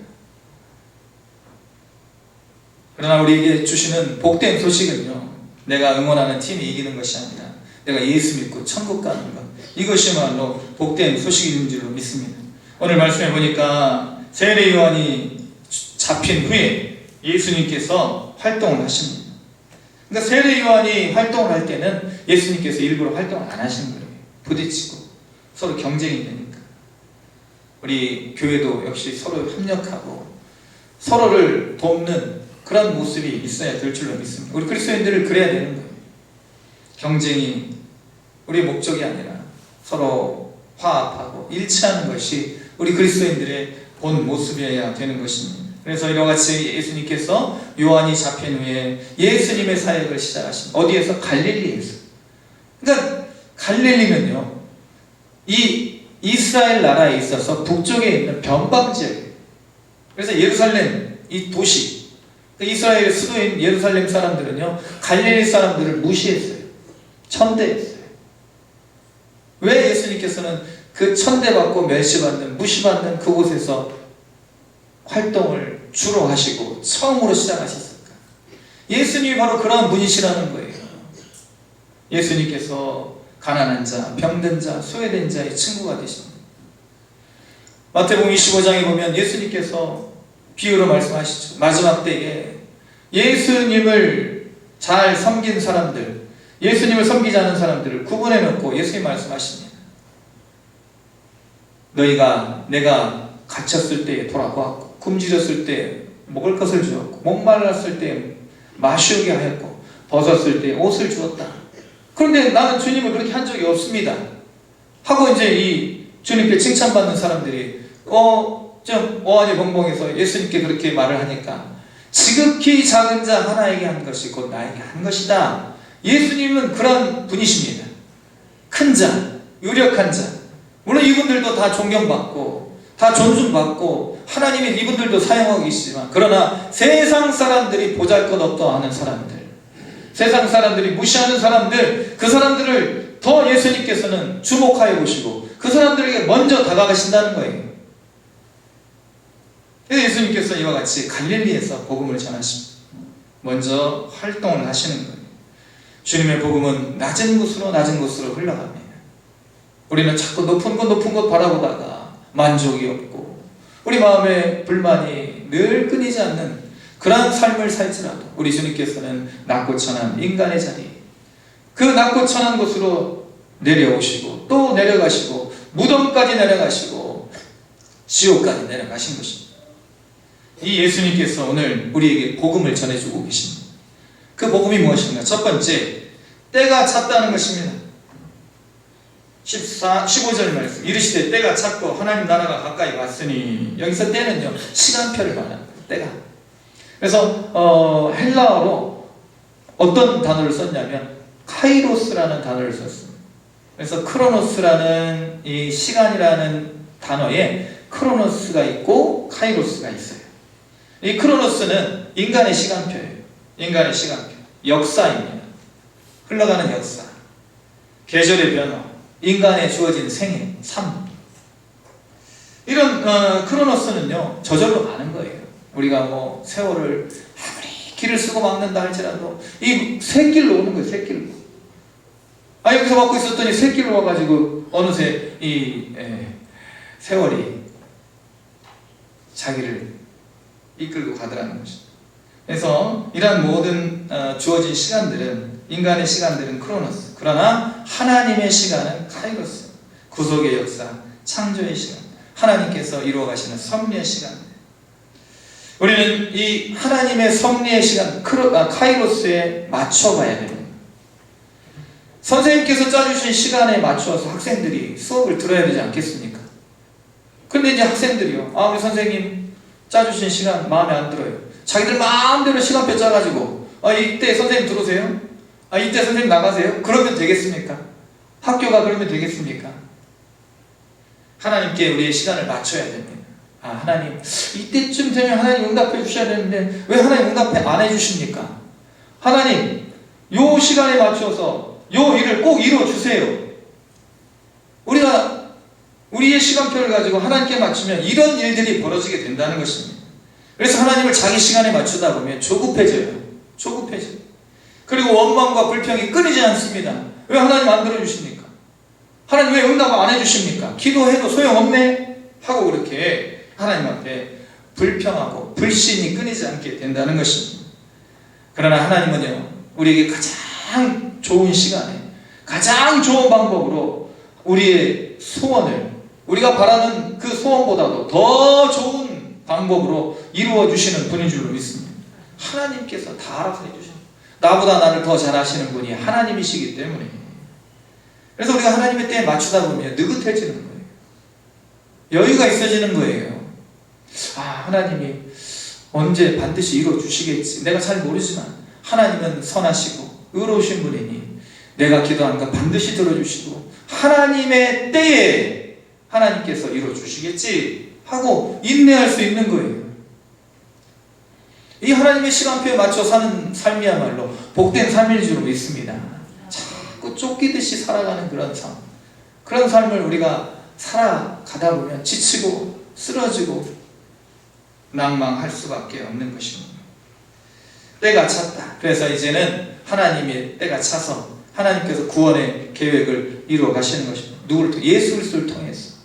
그러나 우리에게 주시는 복된 소식은요, 내가 응원하는 팀이 이기는 것이 아니라 내가 예수 믿고 천국 가는 것, 이것이야말로 복된 소식인 줄로 믿습니다. 오늘 말씀해 보니까 세례 요한이 잡힌 후에 예수님께서 활동을 하십니다. 그러니까 세례 요한이 활동을 할 때는 예수님께서 일부러 활동을 안 하시는 거예요. 부딪히고 서로 경쟁이 되니까. 우리 교회도 역시 서로 협력하고 서로를 돕는 그런 모습이 있어야 될 줄로 믿습니다. 우리 그리스도인들을 그래야 되는 거예요. 경쟁이 우리의 목적이 아니라 서로 화합하고 일치하는 것이 우리 그리스도인들의 본 모습이어야 되는 것입니다. 그래서 이와 같이 예수님께서 요한이 잡힌 후에 예수님의 사역을 시작하십니다. 어디에서? 갈릴리에서. 그러니까 갈릴리는요, 이 이스라엘 나라에 있어서 북쪽에 있는 변방지역이에요. 그래서 예루살렘, 이 도시, 이스라엘 수도인 예루살렘 사람들은요 갈릴리 사람들을 무시했어요. 천대했어요. 왜 예수님께서는 그 천대받고 멸시받는, 무시받는 그곳에서 활동을 주로 하시고 처음으로 시작하셨을까? 예수님이 바로 그런 분이시라는 거예요. 예수님께서 가난한 자, 병든 자, 소외된 자의 친구가 되십니다. 마태복음 25장에 보면 예수님께서 비유로 말씀하시죠. 마지막 때에 예수님을 잘 섬긴 사람들, 예수님을 섬기지 않은 사람들을 구분해 놓고 예수님 말씀하십니다. 너희가 내가 갇혔을 때에 돌아보았고, 굶주렸을 때 먹을 것을 주었고, 목말랐을 때 마시우게 하였고, 벗었을 때 옷을 주었다. 그런데 나는 주님을 그렇게 한 적이 없습니다 하고 이제 이 주님께 칭찬받는 사람들이 좀 오한이 벙벙해서 예수님께 그렇게 말을 하니까 지극히 작은 자 하나에게 한 것이 곧 나에게 한 것이다. 예수님은 그런 분이십니다. 큰 자, 유력한 자. 물론 이분들도 다 존경받고 다 존중받고 하나님이 이분들도 사용하고 계시지만, 그러나 세상 사람들이 보잘것없다 하는 사람들, 세상 사람들이 무시하는 사람들, 그 사람들을 더 예수님께서는 주목하여 보시고 그 사람들에게 먼저 다가가신다는 거예요. 그래서 예수님께서 이와 같이 갈릴리에서 복음을 전하십니다. 먼저 활동을 하시는 거예요. 주님의 복음은 낮은 곳으로 흘러갑니다. 우리는 자꾸 높은 곳 바라보다가 만족이 없고 우리 마음에 불만이 늘 끊이지 않는 그러한 삶을 살지라도 우리 주님께서는 낮고 천한 인간의 자리, 그 낮고 천한 곳으로 내려오시고 또 내려가시고 무덤까지 내려가시고 지옥까지 내려가신 것입니다. 이 예수님께서 오늘 우리에게 복음을 전해주고 계십니다. 그 복음이 무엇인가? 첫 번째, 때가 찼다는 것입니다. 15절 말씀, 이르시되 때가 찼고 하나님 나라가 가까이 왔으니, 여기서 때는요 시간표를 말하는 거예요. 때가. 그래서 헬라어로 어떤 단어를 썼냐면 카이로스라는 단어를 썼습니다. 그래서 크로노스라는 이 시간이라는 단어에 크로노스가 있고 카이로스가 있어요. 이 크로노스는 인간의 시간표예요. 인간의 시간표, 역사입니다. 흘러가는 역사, 계절의 변화, 인간에 주어진 생애, 삶. 이런 크로노스는요 저절로 가는 거예요. 우리가 뭐 세월을 아무리 길을 쓰고 막는다 할지라도 이 샛길로 오는 거예요. 샛길로. 여기서 막고 있었더니 샛길로 와가지고 어느새 이 세월이 자기를 이끌고 가더라는 것이죠. 그래서 이러한 모든 주어진 시간들은, 인간의 시간들은 크로노스, 그러나 하나님의 시간은 카이로스, 구속의 역사, 창조의 시간, 하나님께서 이루어 가시는 섭리의 시간. 우리는 이 하나님의 섭리의 시간, 카이로스에 맞춰가야 됩니다. 선생님께서 짜주신 시간에 맞추어서 학생들이 수업을 들어야 되지 않겠습니까? 근데 이제 학생들이요, 우리 선생님 짜주신 시간 마음에 안 들어요. 자기들 마음대로 시간표 짜가지고 이때 선생님 들어오세요? 이때 선생님 나가세요? 그러면 되겠습니까? 학교가 그러면 되겠습니까? 하나님께 우리의 시간을 맞춰야 됩니다. 하나님 이때쯤 되면 하나님 응답해 주셔야 되는데 왜 하나님 응답해 안 해주십니까? 하나님 요 시간에 맞춰서 요 일을 꼭 이루어주세요. 우리가 우리의 시간표를 가지고 하나님께 맞추면 이런 일들이 벌어지게 된다는 것입니다. 그래서 하나님을 자기 시간에 맞추다 보면 조급해져요. 그리고 원망과 불평이 끊이지 않습니다. 왜 하나님 안 들어주십니까? 하나님 왜 응답을 안 해주십니까? 기도해도 소용없네? 하고 그렇게 하나님 앞에 불평하고 불신이 끊이지 않게 된다는 것입니다. 그러나 하나님은요 우리에게 가장 좋은 시간에 가장 좋은 방법으로 우리의 소원을, 우리가 바라는 그 소원보다도 더 좋은 방법으로 이루어 주시는 분인 줄로 믿습니다. 하나님께서 다 알아서 해주십니다. 나보다 나를 더 잘 아시는 분이 하나님이시기 때문에. 그래서 우리가 하나님의 때에 맞추다 보면 느긋해지는 거예요. 여유가 있어지는 거예요. 하나님이 언제 반드시 이루어 주시겠지. 내가 잘 모르지만 하나님은 선하시고 의로우신 분이니 내가 기도하는 거 반드시 들어주시고 하나님의 때에 하나님께서 이루어 주시겠지 하고 인내할 수 있는 거예요. 이 하나님의 시간표에 맞춰 사는 삶이야말로 복된 삶일 줄 믿습니다. 자꾸 쫓기듯이 살아가는 그런 삶, 그런 삶을 우리가 살아가다 보면 지치고 쓰러지고 낭망할 수밖에 없는 것입니다. 때가 찼다. 그래서 이제는 하나님의 때가 차서 하나님께서 구원의 계획을 이루어 가시는 것입니다. 누구를 통해? 예수 그리스도를 통해서.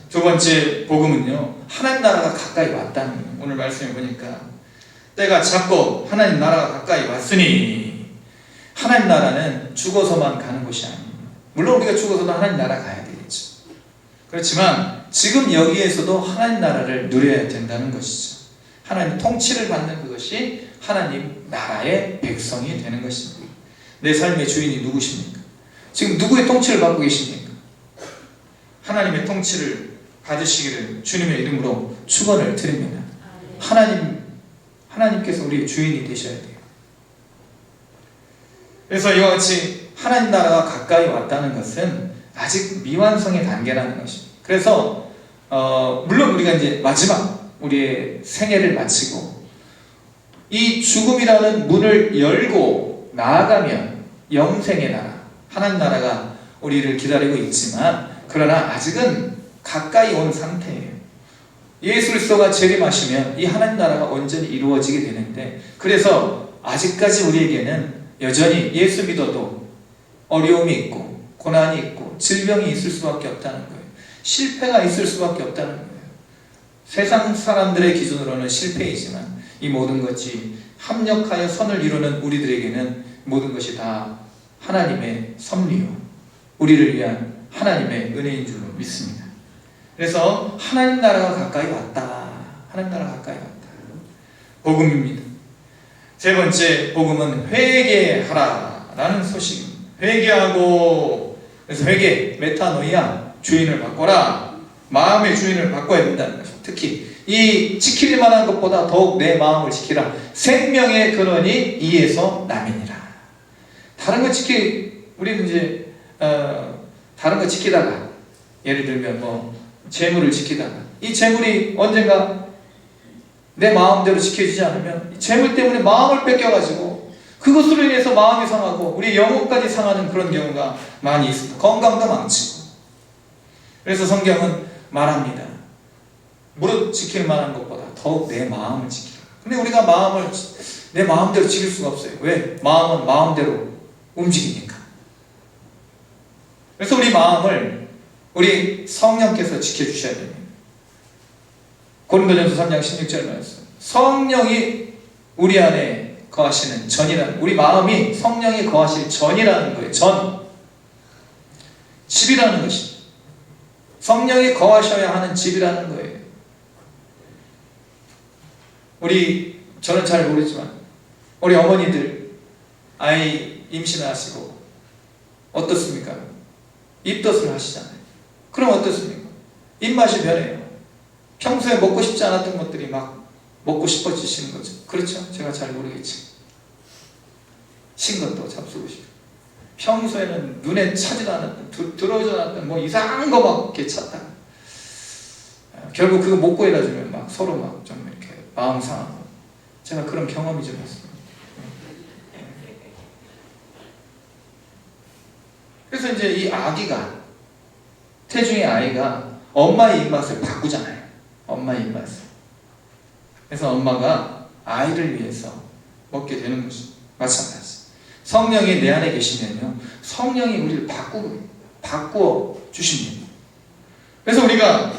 두 번째 복음은요 하나님 나라가 가까이 왔다는 거예요. 오늘 말씀해 보니까 때가 찼고 하나님 나라가 가까이 왔으니, 하나님 나라는 죽어서만 가는 것이 아닙니다. 물론 우리가 죽어서도 하나님 나라 가야 되겠죠. 그렇지만 지금 여기에서도 하나님 나라를 누려야 된다는 것이죠. 하나님 통치를 받는 그것이 하나님 나라의 백성이 되는 것입니다. 내 삶의 주인이 누구십니까? 지금 누구의 통치를 받고 계십니까? 하나님의 통치를 받으시기를 주님의 이름으로 축원을 드립니다. 하나님께서 우리의 주인이 되셔야 돼요. 그래서 이와 같이 하나님 나라가 가까이 왔다는 것은 아직 미완성의 단계라는 것입니다. 그래서 물론 우리가 이제 마지막 우리의 생애를 마치고 이 죽음이라는 문을 열고 나아가면 영생의 나라, 하나님 나라가 우리를 기다리고 있지만 그러나 아직은 가까이 온 상태예요. 예수 그리스도가 재림하시면 이 하나님 나라가 온전히 이루어지게 되는데, 그래서 아직까지 우리에게는 여전히 예수 믿어도 어려움이 있고 고난이 있고 질병이 있을 수밖에 없다는 거예요. 실패가 있을 수밖에 없다는 거예요. 세상 사람들의 기준으로는 실패이지만 이 모든 것이 합력하여 선을 이루는 우리들에게는 모든 것이 다 하나님의 섭리요, 우리를 위한 하나님의 은혜인 줄로 믿습니다. 그래서 하나님 나라가 가까이 왔다. 하나님 나라가 가까이 왔다. 복음입니다. 세 번째 복음은 회개하라 라는 소식입니다. 회개하고, 그래서 회개, 메타노이아, 주인을 바꿔라. 마음의 주인을 바꿔야 된다는 것입니다. 특히 이 지킬 만한 것보다 더욱 내 마음을 지키라. 생명의 근원이 이에서 남이니라. 다른 거 우리는 이제 다른 거 지키다가, 예를 들면 뭐 재물을 지키다가 이 재물이 언젠가 내 마음대로 지켜지지 않으면 이 재물 때문에 마음을 뺏겨가지고 그것으로 인해서 마음이 상하고 우리 영혼까지 상하는 그런 경우가 많이 있습니다. 건강도 망치고. 그래서 성경은 말합니다. 무릇 지킬 만한 것보다 더욱 내 마음을 지키라. 근데 우리가 마음을 내 마음대로 지킬 수가 없어요. 왜? 마음은 마음대로 움직이니까. 그래서 우리 마음을 우리 성령께서 지켜주셔야 됩니다. 고린도전서 3장 16절 말씀. 성령이 우리 안에 거하시는 전이라는, 우리 마음이 성령이 거하실 전이라는 거예요. 전. 집이라는 것입니다. 성령이 거하셔야 하는 집이라는 거예요. 저는 잘 모르지만 우리 어머니들 아이 임신하시고 어떻습니까? 입덧을 하시잖아요. 그럼 어떻습니까? 입맛이 변해요. 평소에 먹고 싶지 않았던 것들이 막 먹고 싶어지시는 거죠. 그렇죠? 제가 잘 모르겠지. 신것도 잡수고 싶고, 평소에는 눈에 차지도 않았던, 들어오지 않았던 뭐 이상한 거 막 이렇게 찾다가 결국 그거 못 구해다 주면 막 서로 막 좀 이렇게 마음 상하고, 제가 그런 경험이 좀 있습니다. 그래서 이제 이 아기가, 태중의 아이가 엄마의 입맛을 바꾸잖아요. 엄마의 입맛을. 그래서 엄마가 아이를 위해서 먹게 되는 것이 마찬가지. 성령이 내 안에 계시면요, 성령이 우리를 바꾸어 주십니다. 그래서 우리가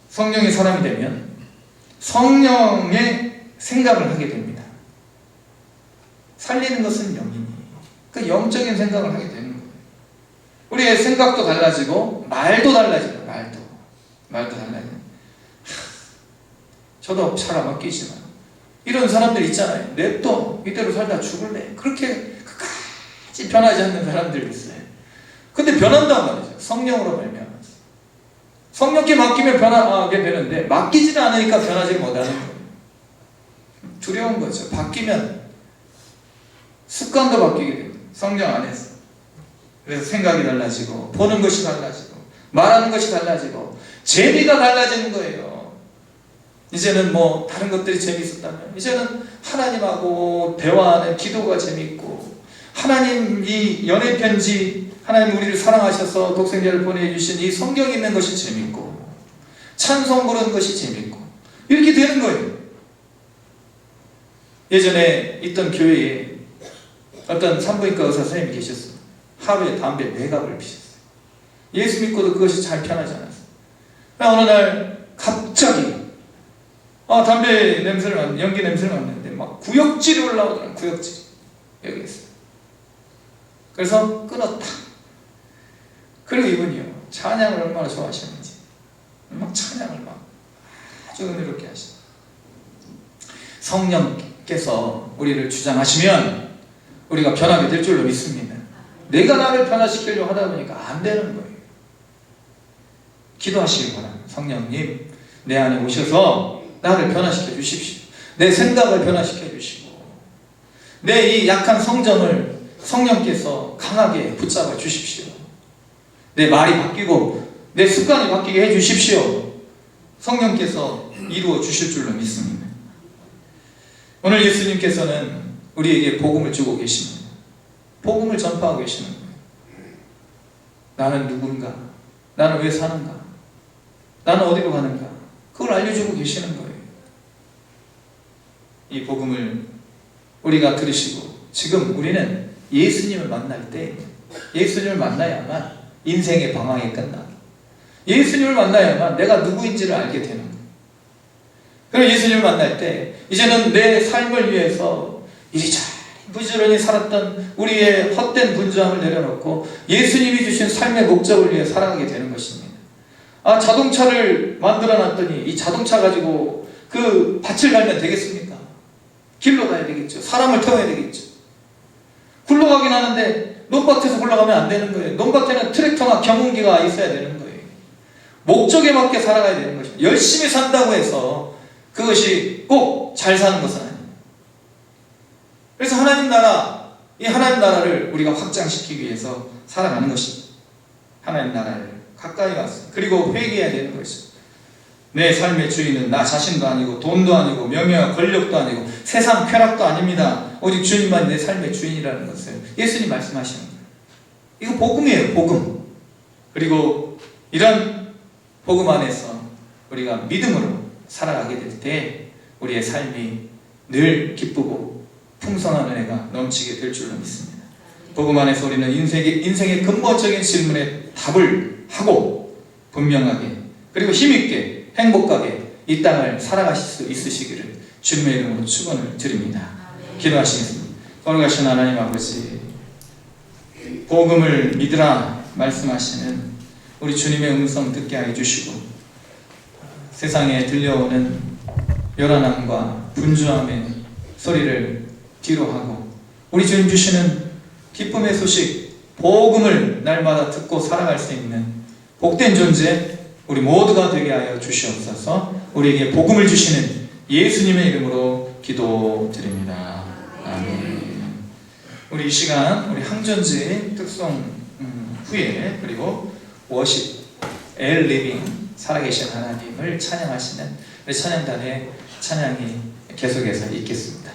성령의 사람이 되면 성령의 생각을 하게 됩니다. 살리는 것은 영이니, 그 영적인 생각을 하게 되는 거예요. 우리의 생각도 달라지고 말도 달라져요. 말도 달라져요. 저도 잘 안 바뀌지만 이런 사람들 있잖아요. 냅둬, 이대로 살다 죽을래. 그렇게 끝까지 변하지 않는 사람들이 있어요. 근데 변한단 말이죠. 성령으로 말미암아서. 성령께 맡기면 변하게 되는데 맡기지는 않으니까 변하지 못하는 거예요. 두려운 거죠. 바뀌면 습관도 바뀌게 됩니다. 성령 안에서. 그래서 생각이 달라지고, 보는 것이 달라지고, 말하는 것이 달라지고, 재미가 달라지는 거예요. 이제는 뭐 다른 것들이 재미있었다면 이제는 하나님하고 대화하는 기도가 재미있고, 하나님 이 연애 편지, 하나님 우리를 사랑하셔서 독생자를 보내주신 이 성경 읽는 것이 재미있고, 찬송 부르는 것이 재미있고, 이렇게 되는 거예요. 예전에 있던 교회에 어떤 산부인과 의사 선생님이 계셨어요. 하루에 담배 4갑을 피셨어요. 예수 믿고도 그것이 잘 편하지 않았어요. 어느 날 갑자기 담배 냄새를 연기 냄새를 맡는데 막 구역질이 올라오더라고요. 구역질. 여기 있어요. 그래서 끊었다. 그리고 이분이요, 찬양을 얼마나 좋아하셨는지 막 찬양을 막 아주 은혜롭게 하시고, 성령께서 우리를 주장하시면 우리가 변하게 될 줄로 믿습니다. 내가 나를 변화시키려고 하다 보니까 안 되는 거예요. 기도하시기 바랍니다. 성령님, 내 안에 오셔서 나를 변화시켜 주십시오. 내 생각을 변화시켜 주시고, 내 이 약한 성정을 성령께서 강하게 붙잡아 주십시오. 내 말이 바뀌고 내 습관이 바뀌게 해 주십시오. 성령께서 이루어 주실 줄로 믿습니다. 오늘 예수님께서는 우리에게 복음을 주고 계십니다. 복음을 전파하고 계시는 거예요. 나는 누군가? 나는 왜 사는가? 나는 어디로 가는가? 그걸 알려주고 계시는 거예요. 이 복음을 우리가 들으시고 지금 우리는 예수님을 만날 때 예수님을 만나야만 인생의 방황이 끝나. 예수님을 만나야만 내가 누구인지를 알게 되는 거예요. 그리고 예수님을 만날 때 이제는 내 삶을 위해서 이리저리 부지런히 살았던 우리의 헛된 분주함을 내려놓고 예수님이 주신 삶의 목적을 위해 살아가게 되는 것입니다. 자동차를 만들어 놨더니 이 자동차 가지고 그 밭을 갈면 되겠습니까? 길로 가야 되겠죠. 사람을 태워야 되겠죠. 굴러가긴 하는데 논밭에서 굴러가면 안 되는 거예요. 논밭에는 트랙터나 경운기가 있어야 되는 거예요. 목적에 맞게 살아가야 되는 것입니다. 열심히 산다고 해서 그것이 꼭 잘 사는 것은 아니에요. 그래서 하나님 나라, 이 하나님 나라를 우리가 확장시키기 위해서 살아가는 것입니다. 하나님 나라를 가까이 와서 그리고 회개해야 되는 것입니다. 내 삶의 주인은 나 자신도 아니고 돈도 아니고 명예와 권력도 아니고 세상 쾌락도 아닙니다. 오직 주님만 내 삶의 주인이라는 것을 예수님 말씀하시는 거예요. 이거 복음이에요. 복음. 그리고 이런 복음 안에서 우리가 믿음으로 살아가게 될 때 우리의 삶이 늘 기쁘고 풍성한 은혜가 넘치게 될 줄로 믿습니다. 복음 안에서 우리는 인생의 근본적인 질문에 답을 하고 분명하게 그리고 힘있게 행복하게 이 땅을 살아가실 수 있으시기를 주님의 이름으로 축원을 드립니다. 기도하시겠습니다. 거룩하신 하나님 아버지, 복음을 믿으라 말씀하시는 우리 주님의 음성 듣게 하여 주시고 세상에 들려오는 요란함과 분주함의 소리를 뒤로 하고 우리 주님 주시는 기쁨의 소식, 복음을 날마다 듣고 살아갈 수 있는 복된 존재 우리 모두가 되게 하여 주시옵소서. 우리에게 복음을 주시는 예수님의 이름으로 기도드립니다. 아멘. 우리 이 시간 우리 항전지 특송 후에 그리고 워십 엘 리빙 살아계신 하나님을 찬양하시는 우리 찬양단의 찬양이 계속해서 있겠습니다.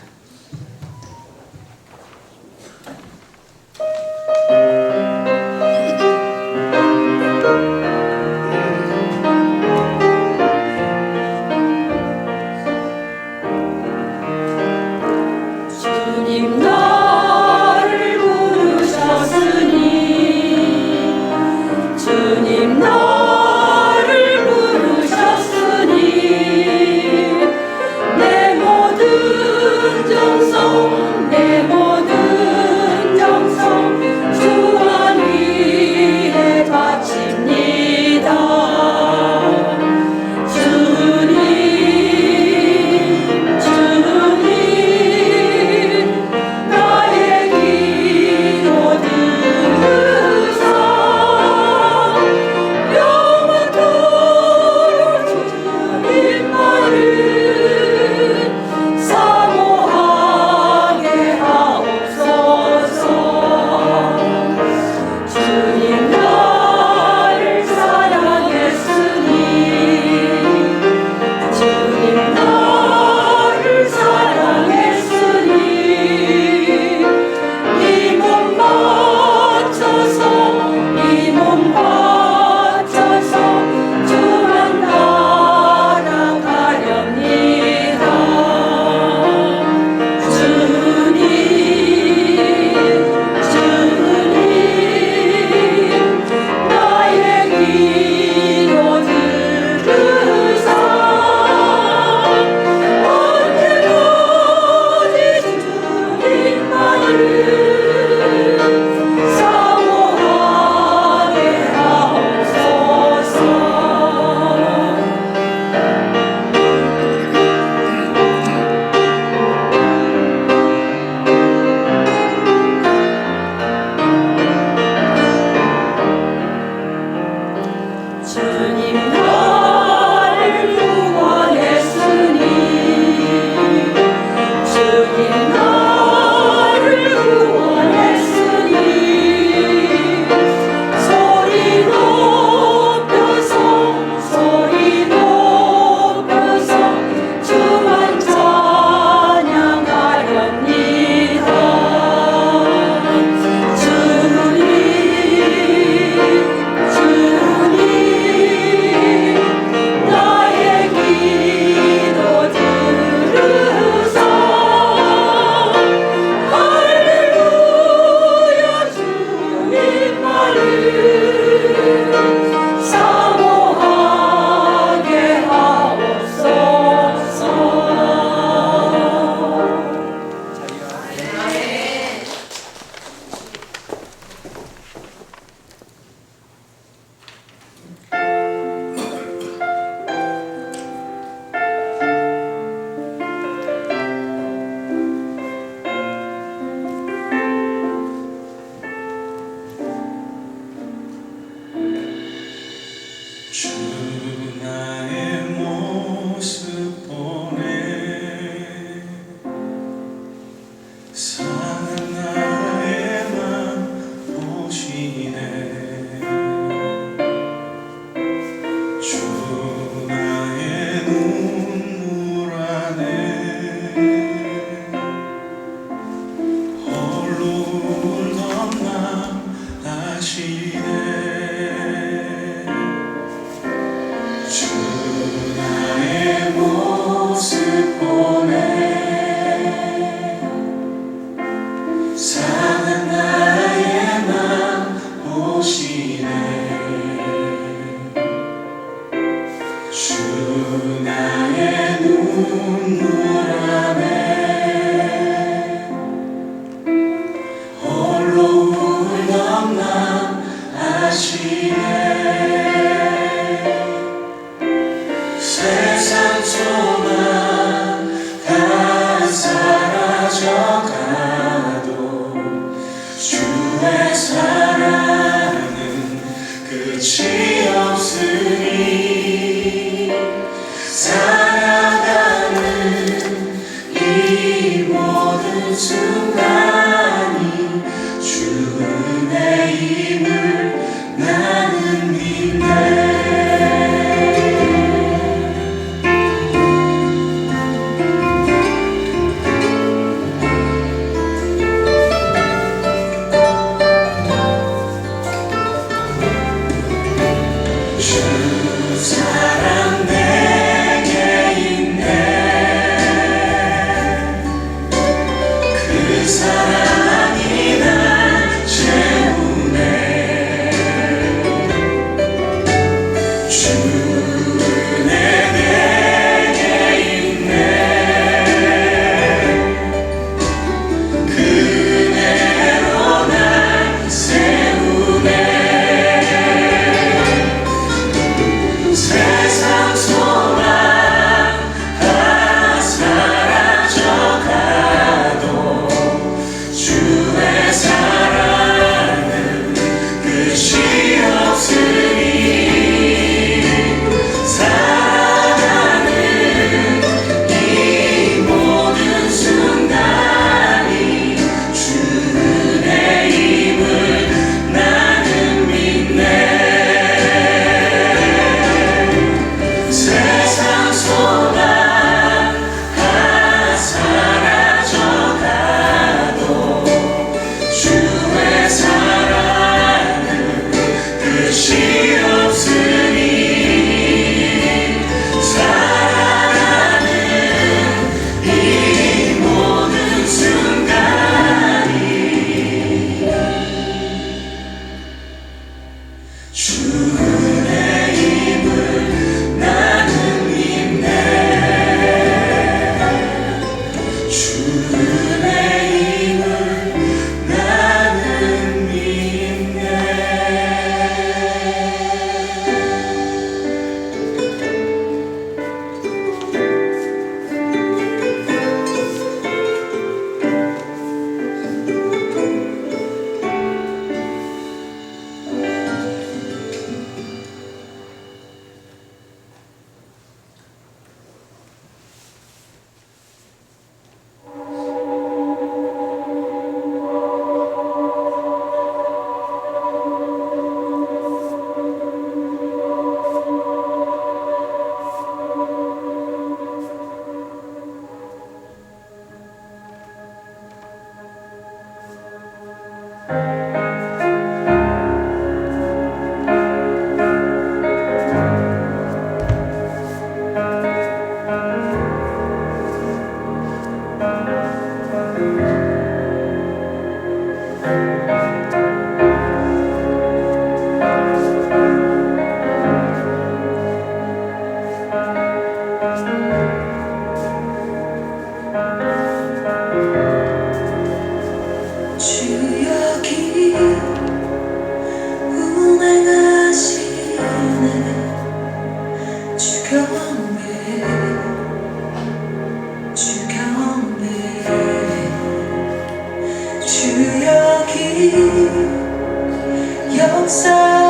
주님 나를 부르셨으니 주님 나를 부르셨으니 내 모든 정성 내 모든 정성 주 안 위에 바칩니다. 주님 주님 사는 나의 맘 보시네. 주 나의 눈물 안에 홀로 울던 맘 아시네. 주 나의 모습 보네. 사는 나의 맘 보시네. 주 나의 눈물 안에 홀로 울던 맘 아시네. 세상 소망 다 사라져가도 주의 사랑은 끝이 없으니 살아가는 이 모든 순간이 주 은혜임을 나는 믿네. 주 사랑 내게 있네. 그 사랑이 날 채우네. 주 은혜 내게 있네. 그 은혜로 날 세우네. 세상 소망 다 사라져가도 주의 사랑은 끝이 없으니 살아가는 이 모든 순간이 주 은혜임을 나는 믿네. 세상 소망 다 사라져가도 주의 사랑은 끝이 없으니 살아가는 이 모든 순간이 주 은혜임을 나는 믿네. 주 은혜임을 나는 믿네.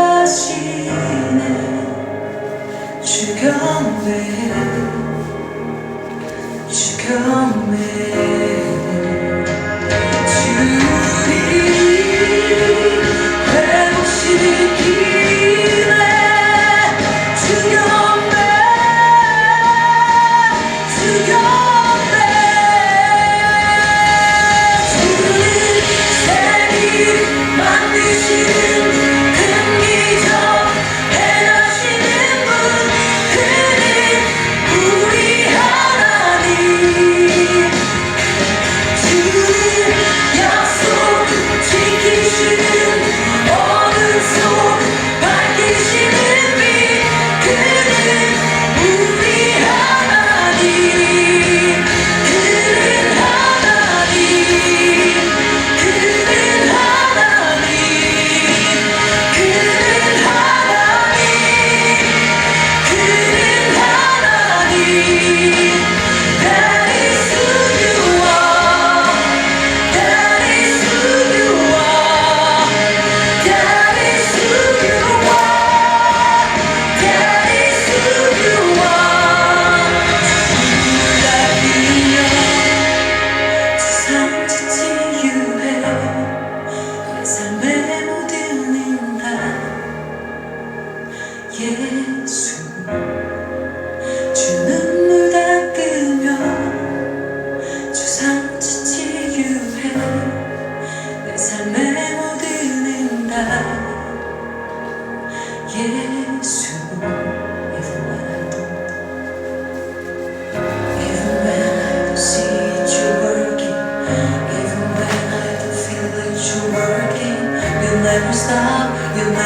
역사시네 주경배 주경배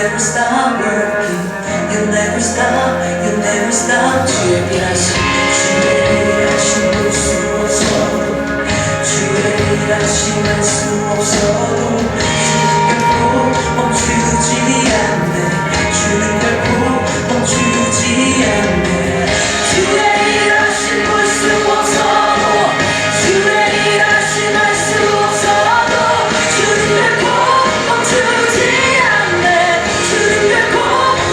never stop working. You never stop, you never stop. 주의 일하심 볼 수 없어도, 주의 일하심 할 수 없어도, 주는 결코 멈추지 않네. 주는 결코 멈추지 않네. 주의 일하심 볼 수 없어도, 주의 일하심 할 수 없어도, 주는 결코 멈추지 않네. 주는 결코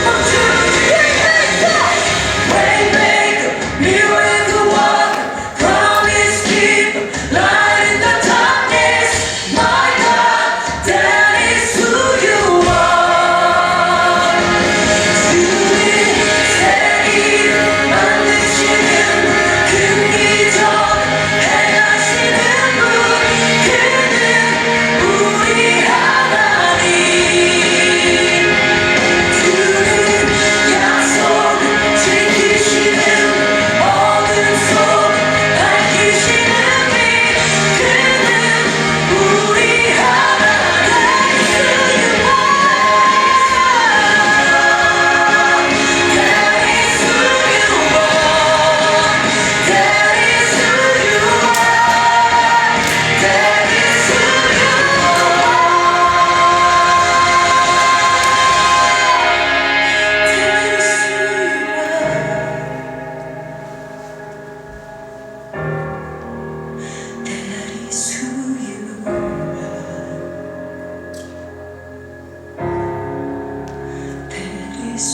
멈추지 않네. Waymaker, miracle worker, promise keeper, light in the darkness. My God, that is who you are. 주님 세기를 만드시는 큰 기적 행하시는 분, 그는 우리 하나님. 주는 약속 지키시는 어둠 속 밝히시는 빛, 그는 우리 하나님. That is who you are. That is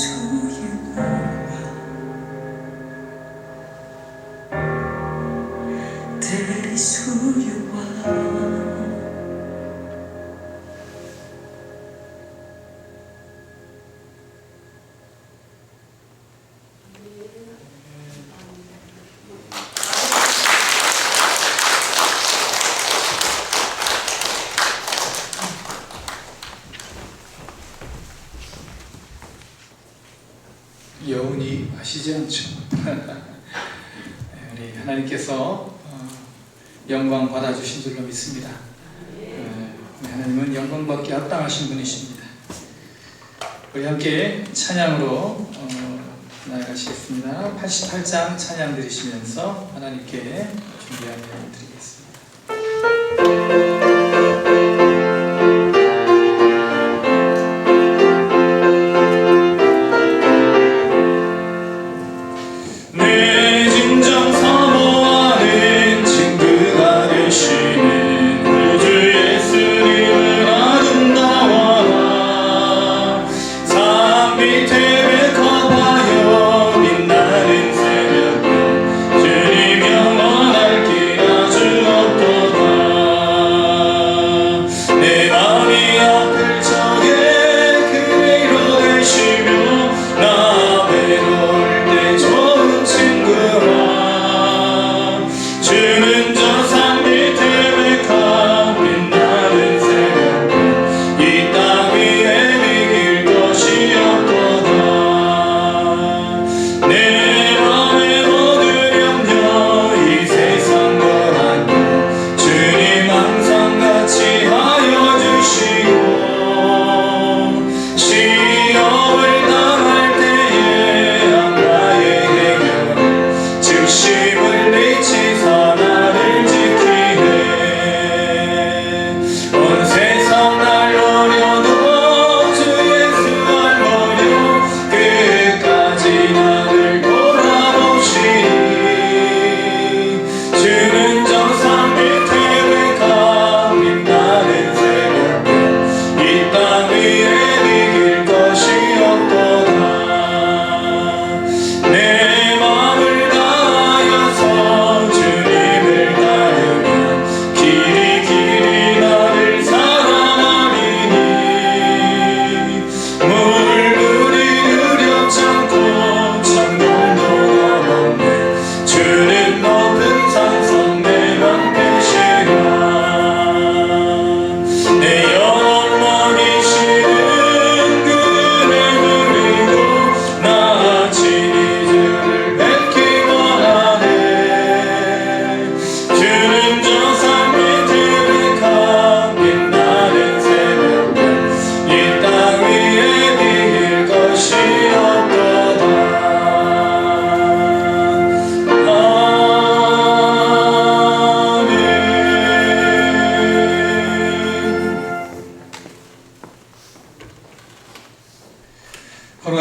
who you are. That is who you are. 여운이 아시지 않죠? 우리 하나님께서 영광 받아주신 줄로 믿습니다. 우리 하나님은 영광받기 합당하신 분이십니다. 우리 함께 찬양으로 나아가시겠습니다. 88장 찬양 드리시면서 하나님께 준비한 예언 드리겠습니다. 내 진정 사모하는 친구가 되시는 우주 예수님은 아름다워라. 삶 밑에 배컵하여 빛나는 새벽, 주님 영원할 길 아주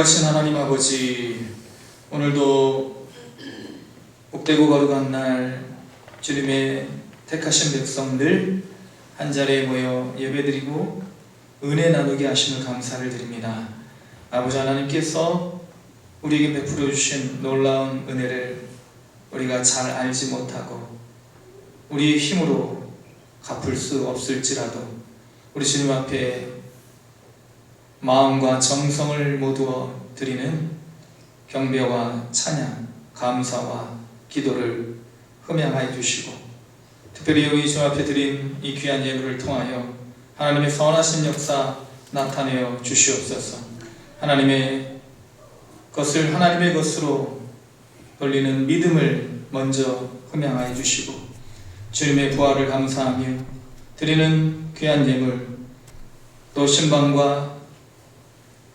거룩하신 하나님 아버지, 오늘도 복되고 거룩한 날 주님의 택하신 백성들 한자리에 모여 예배드리고 은혜 나누게 하심을 감사를 드립니다. 아버지 하나님께서 우리에게 베풀어 주신 놀라운 은혜를 우리가 잘 알지 못하고 우리의 힘으로 갚을 수 없을지라도 우리 주님 앞에 마음과 정성을 모두어 드리는 경배와 찬양, 감사와 기도를 흠양하여 주시고, 특별히 우리 주님 앞에 드린 이 귀한 예물을 통하여 하나님의 선하신 역사 나타내어 주시옵소서. 하나님의 것을 하나님의 것으로 돌리는 믿음을 먼저 흠양하여 주시고, 주님의 부활을 감사하며 드리는 귀한 예물, 또 신방과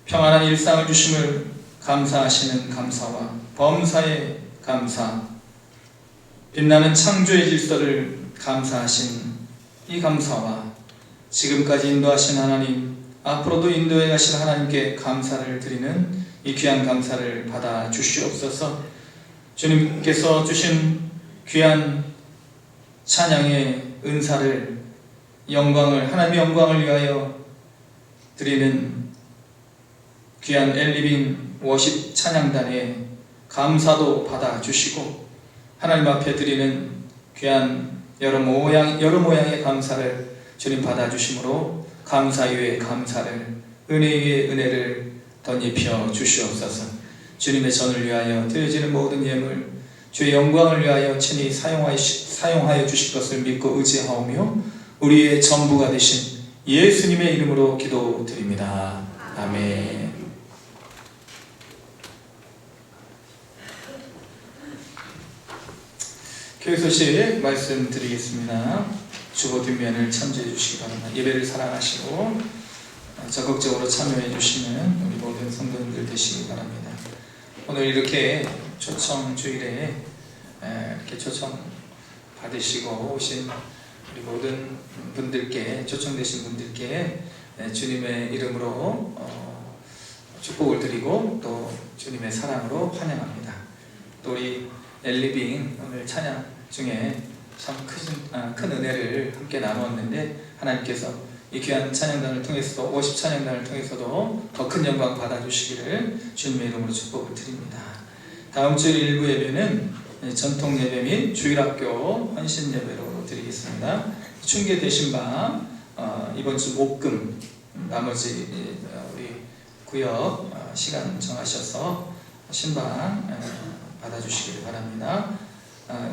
평안한 일상을 주심을 감사하시는 감사와 범사의 감사, 빛나는 창조의 질서를 감사하신 이 감사와 지금까지 인도하신 하나님, 앞으로도 인도해 가실 하나님께 감사를 드리는 이 귀한 감사를 받아 주시옵소서. 주님께서 주신 귀한 찬양의 은사를, 영광을, 하나님의 영광을 위하여 드리는 귀한 엘리빙 워십 찬양단에 감사도 받아 주시고, 하나님 앞에 드리는 귀한 여러 모양의 감사를 주님 받아 주심으로 감사 위에 감사를, 은혜 위에 은혜를 덧입혀 주시옵소서. 주님의 전을 위하여 드려지는 모든 예물, 주의 영광을 위하여 친히 사용하여 주실 것을 믿고 의지하오며 우리의 전부가 되신 예수님의 이름으로 기도드립니다. 아멘. 교회 소식 말씀드리겠습니다. 주보 뒷면을 참조해 주시기 바랍니다. 예배를 사랑하시고 적극적으로 참여해 주시는 우리 모든 성도님들 되시기 바랍니다. 오늘 이렇게 초청 주일에 이렇게 초청 받으시고 오신 우리 모든 분들께, 초청되신 분들께 주님의 이름으로 축복을 드리고 또 주님의 사랑으로 환영합니다. 또 우리 엘리빙 오늘 찬양 중에 참 큰 은혜를 함께 나누었는데, 하나님께서 이 귀한 찬양단을 통해서도, 50 찬양단을 통해서도 더 큰 영광 받아주시기를 주님의 이름으로 축복을 드립니다. 다음 주 일부 예배는 전통 예배 및 주일학교 헌신 예배로 드리겠습니다. 충계되신 바 이번 주 목금 나머지 우리 구역 시간 정하셔서 신방 받아주시기를 바랍니다.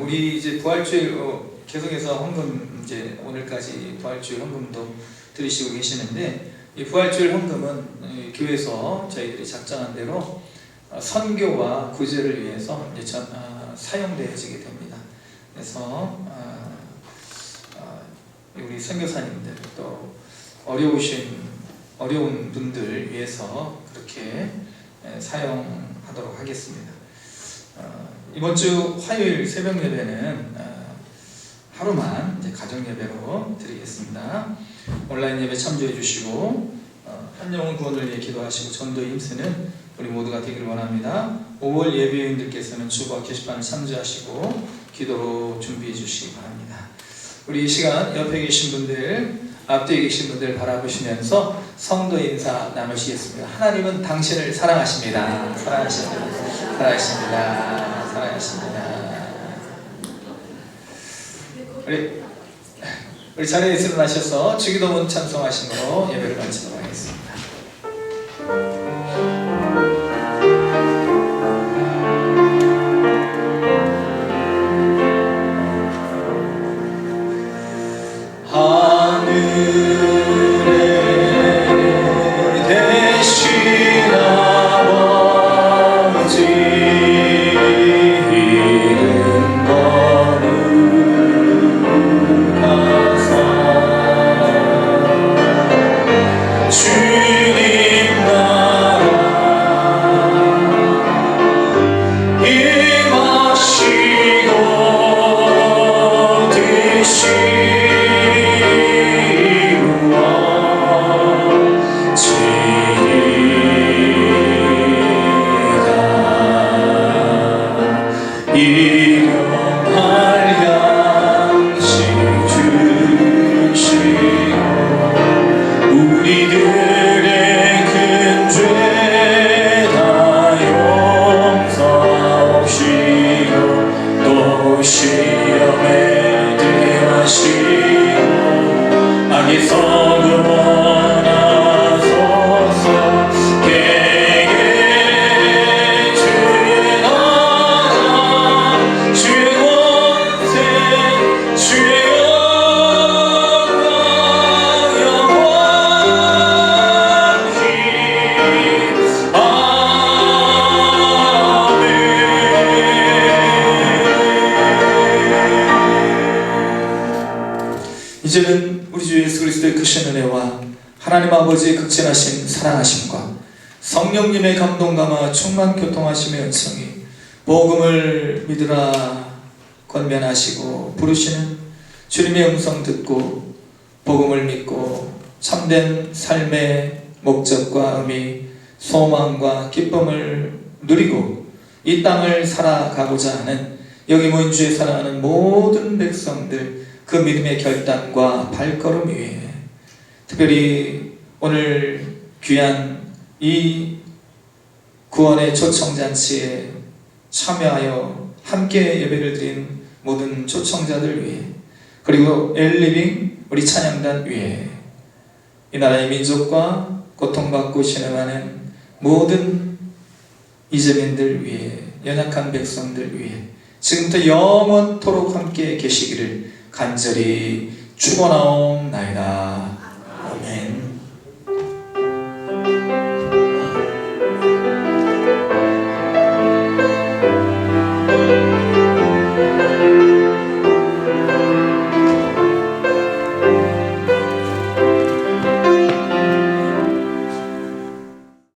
우리 이제 부활주일 계속해서 헌금, 이제 오늘까지 부활주일 헌금도 드리시고 계시는데, 이 부활주일 헌금은 교회에서 저희들이 작정한 대로 선교와 구제를 위해서 이제 사용되어지게 됩니다. 그래서 우리 선교사님들 또 어려운 분들 위해서 그렇게 사용하도록 하겠습니다. 이번 주 화요일 새벽 예배는 하루만 이제 가정 예배로 드리겠습니다. 온라인 예배 참조해 주시고 한영혼 구원을 위해 기도하시고 전도에 힘쓰는 우리 모두가 되기를 원합니다. 5월 예배인들께서는 주보 게시판을 참조하시고 기도로 준비해 주시기 바랍니다. 우리 이 시간 옆에 계신 분들, 앞뒤에 계신 분들 바라보시면서 성도 인사 나누시겠습니다. 하나님은 당신을 사랑하십니다. 사랑하십니다. 우리 자리에 일어나셔서 주기도문 찬송하심으로 예배를 마치도록 하겠습니다. 주님 자기서 구원하소서 개개 주너라 주 권세 주 영광 영원히 이제는 우리 주 예수 그리스도의 크신 은혜와 하나님 아버지의 극진하신 사랑하심과 성령님의 감동감화 충만 교통하심의 은총이 복음을 믿으라 권면하시고 부르시는 주님의 음성 듣고 복음을 믿고 참된 삶의 목적과 의미, 소망과 기쁨을 누리고 이 땅을 살아가고자 하는 여기 모인 주에 사랑하는 모든 백성들 그 믿음의 결단과 발걸음 위에 특별히 오늘 귀한 이 구원의 초청잔치에 참여하여 함께 예배를 드린 모든 초청자들 위해 그리고 엘리빙 우리 찬양단 위에 이 나라의 민족과 고통받고 신음하는 모든 이재민들 위해 연약한 백성들 위해 지금부터 영원토록 함께 계시기를 간절히 축원하옵나이다. 아멘.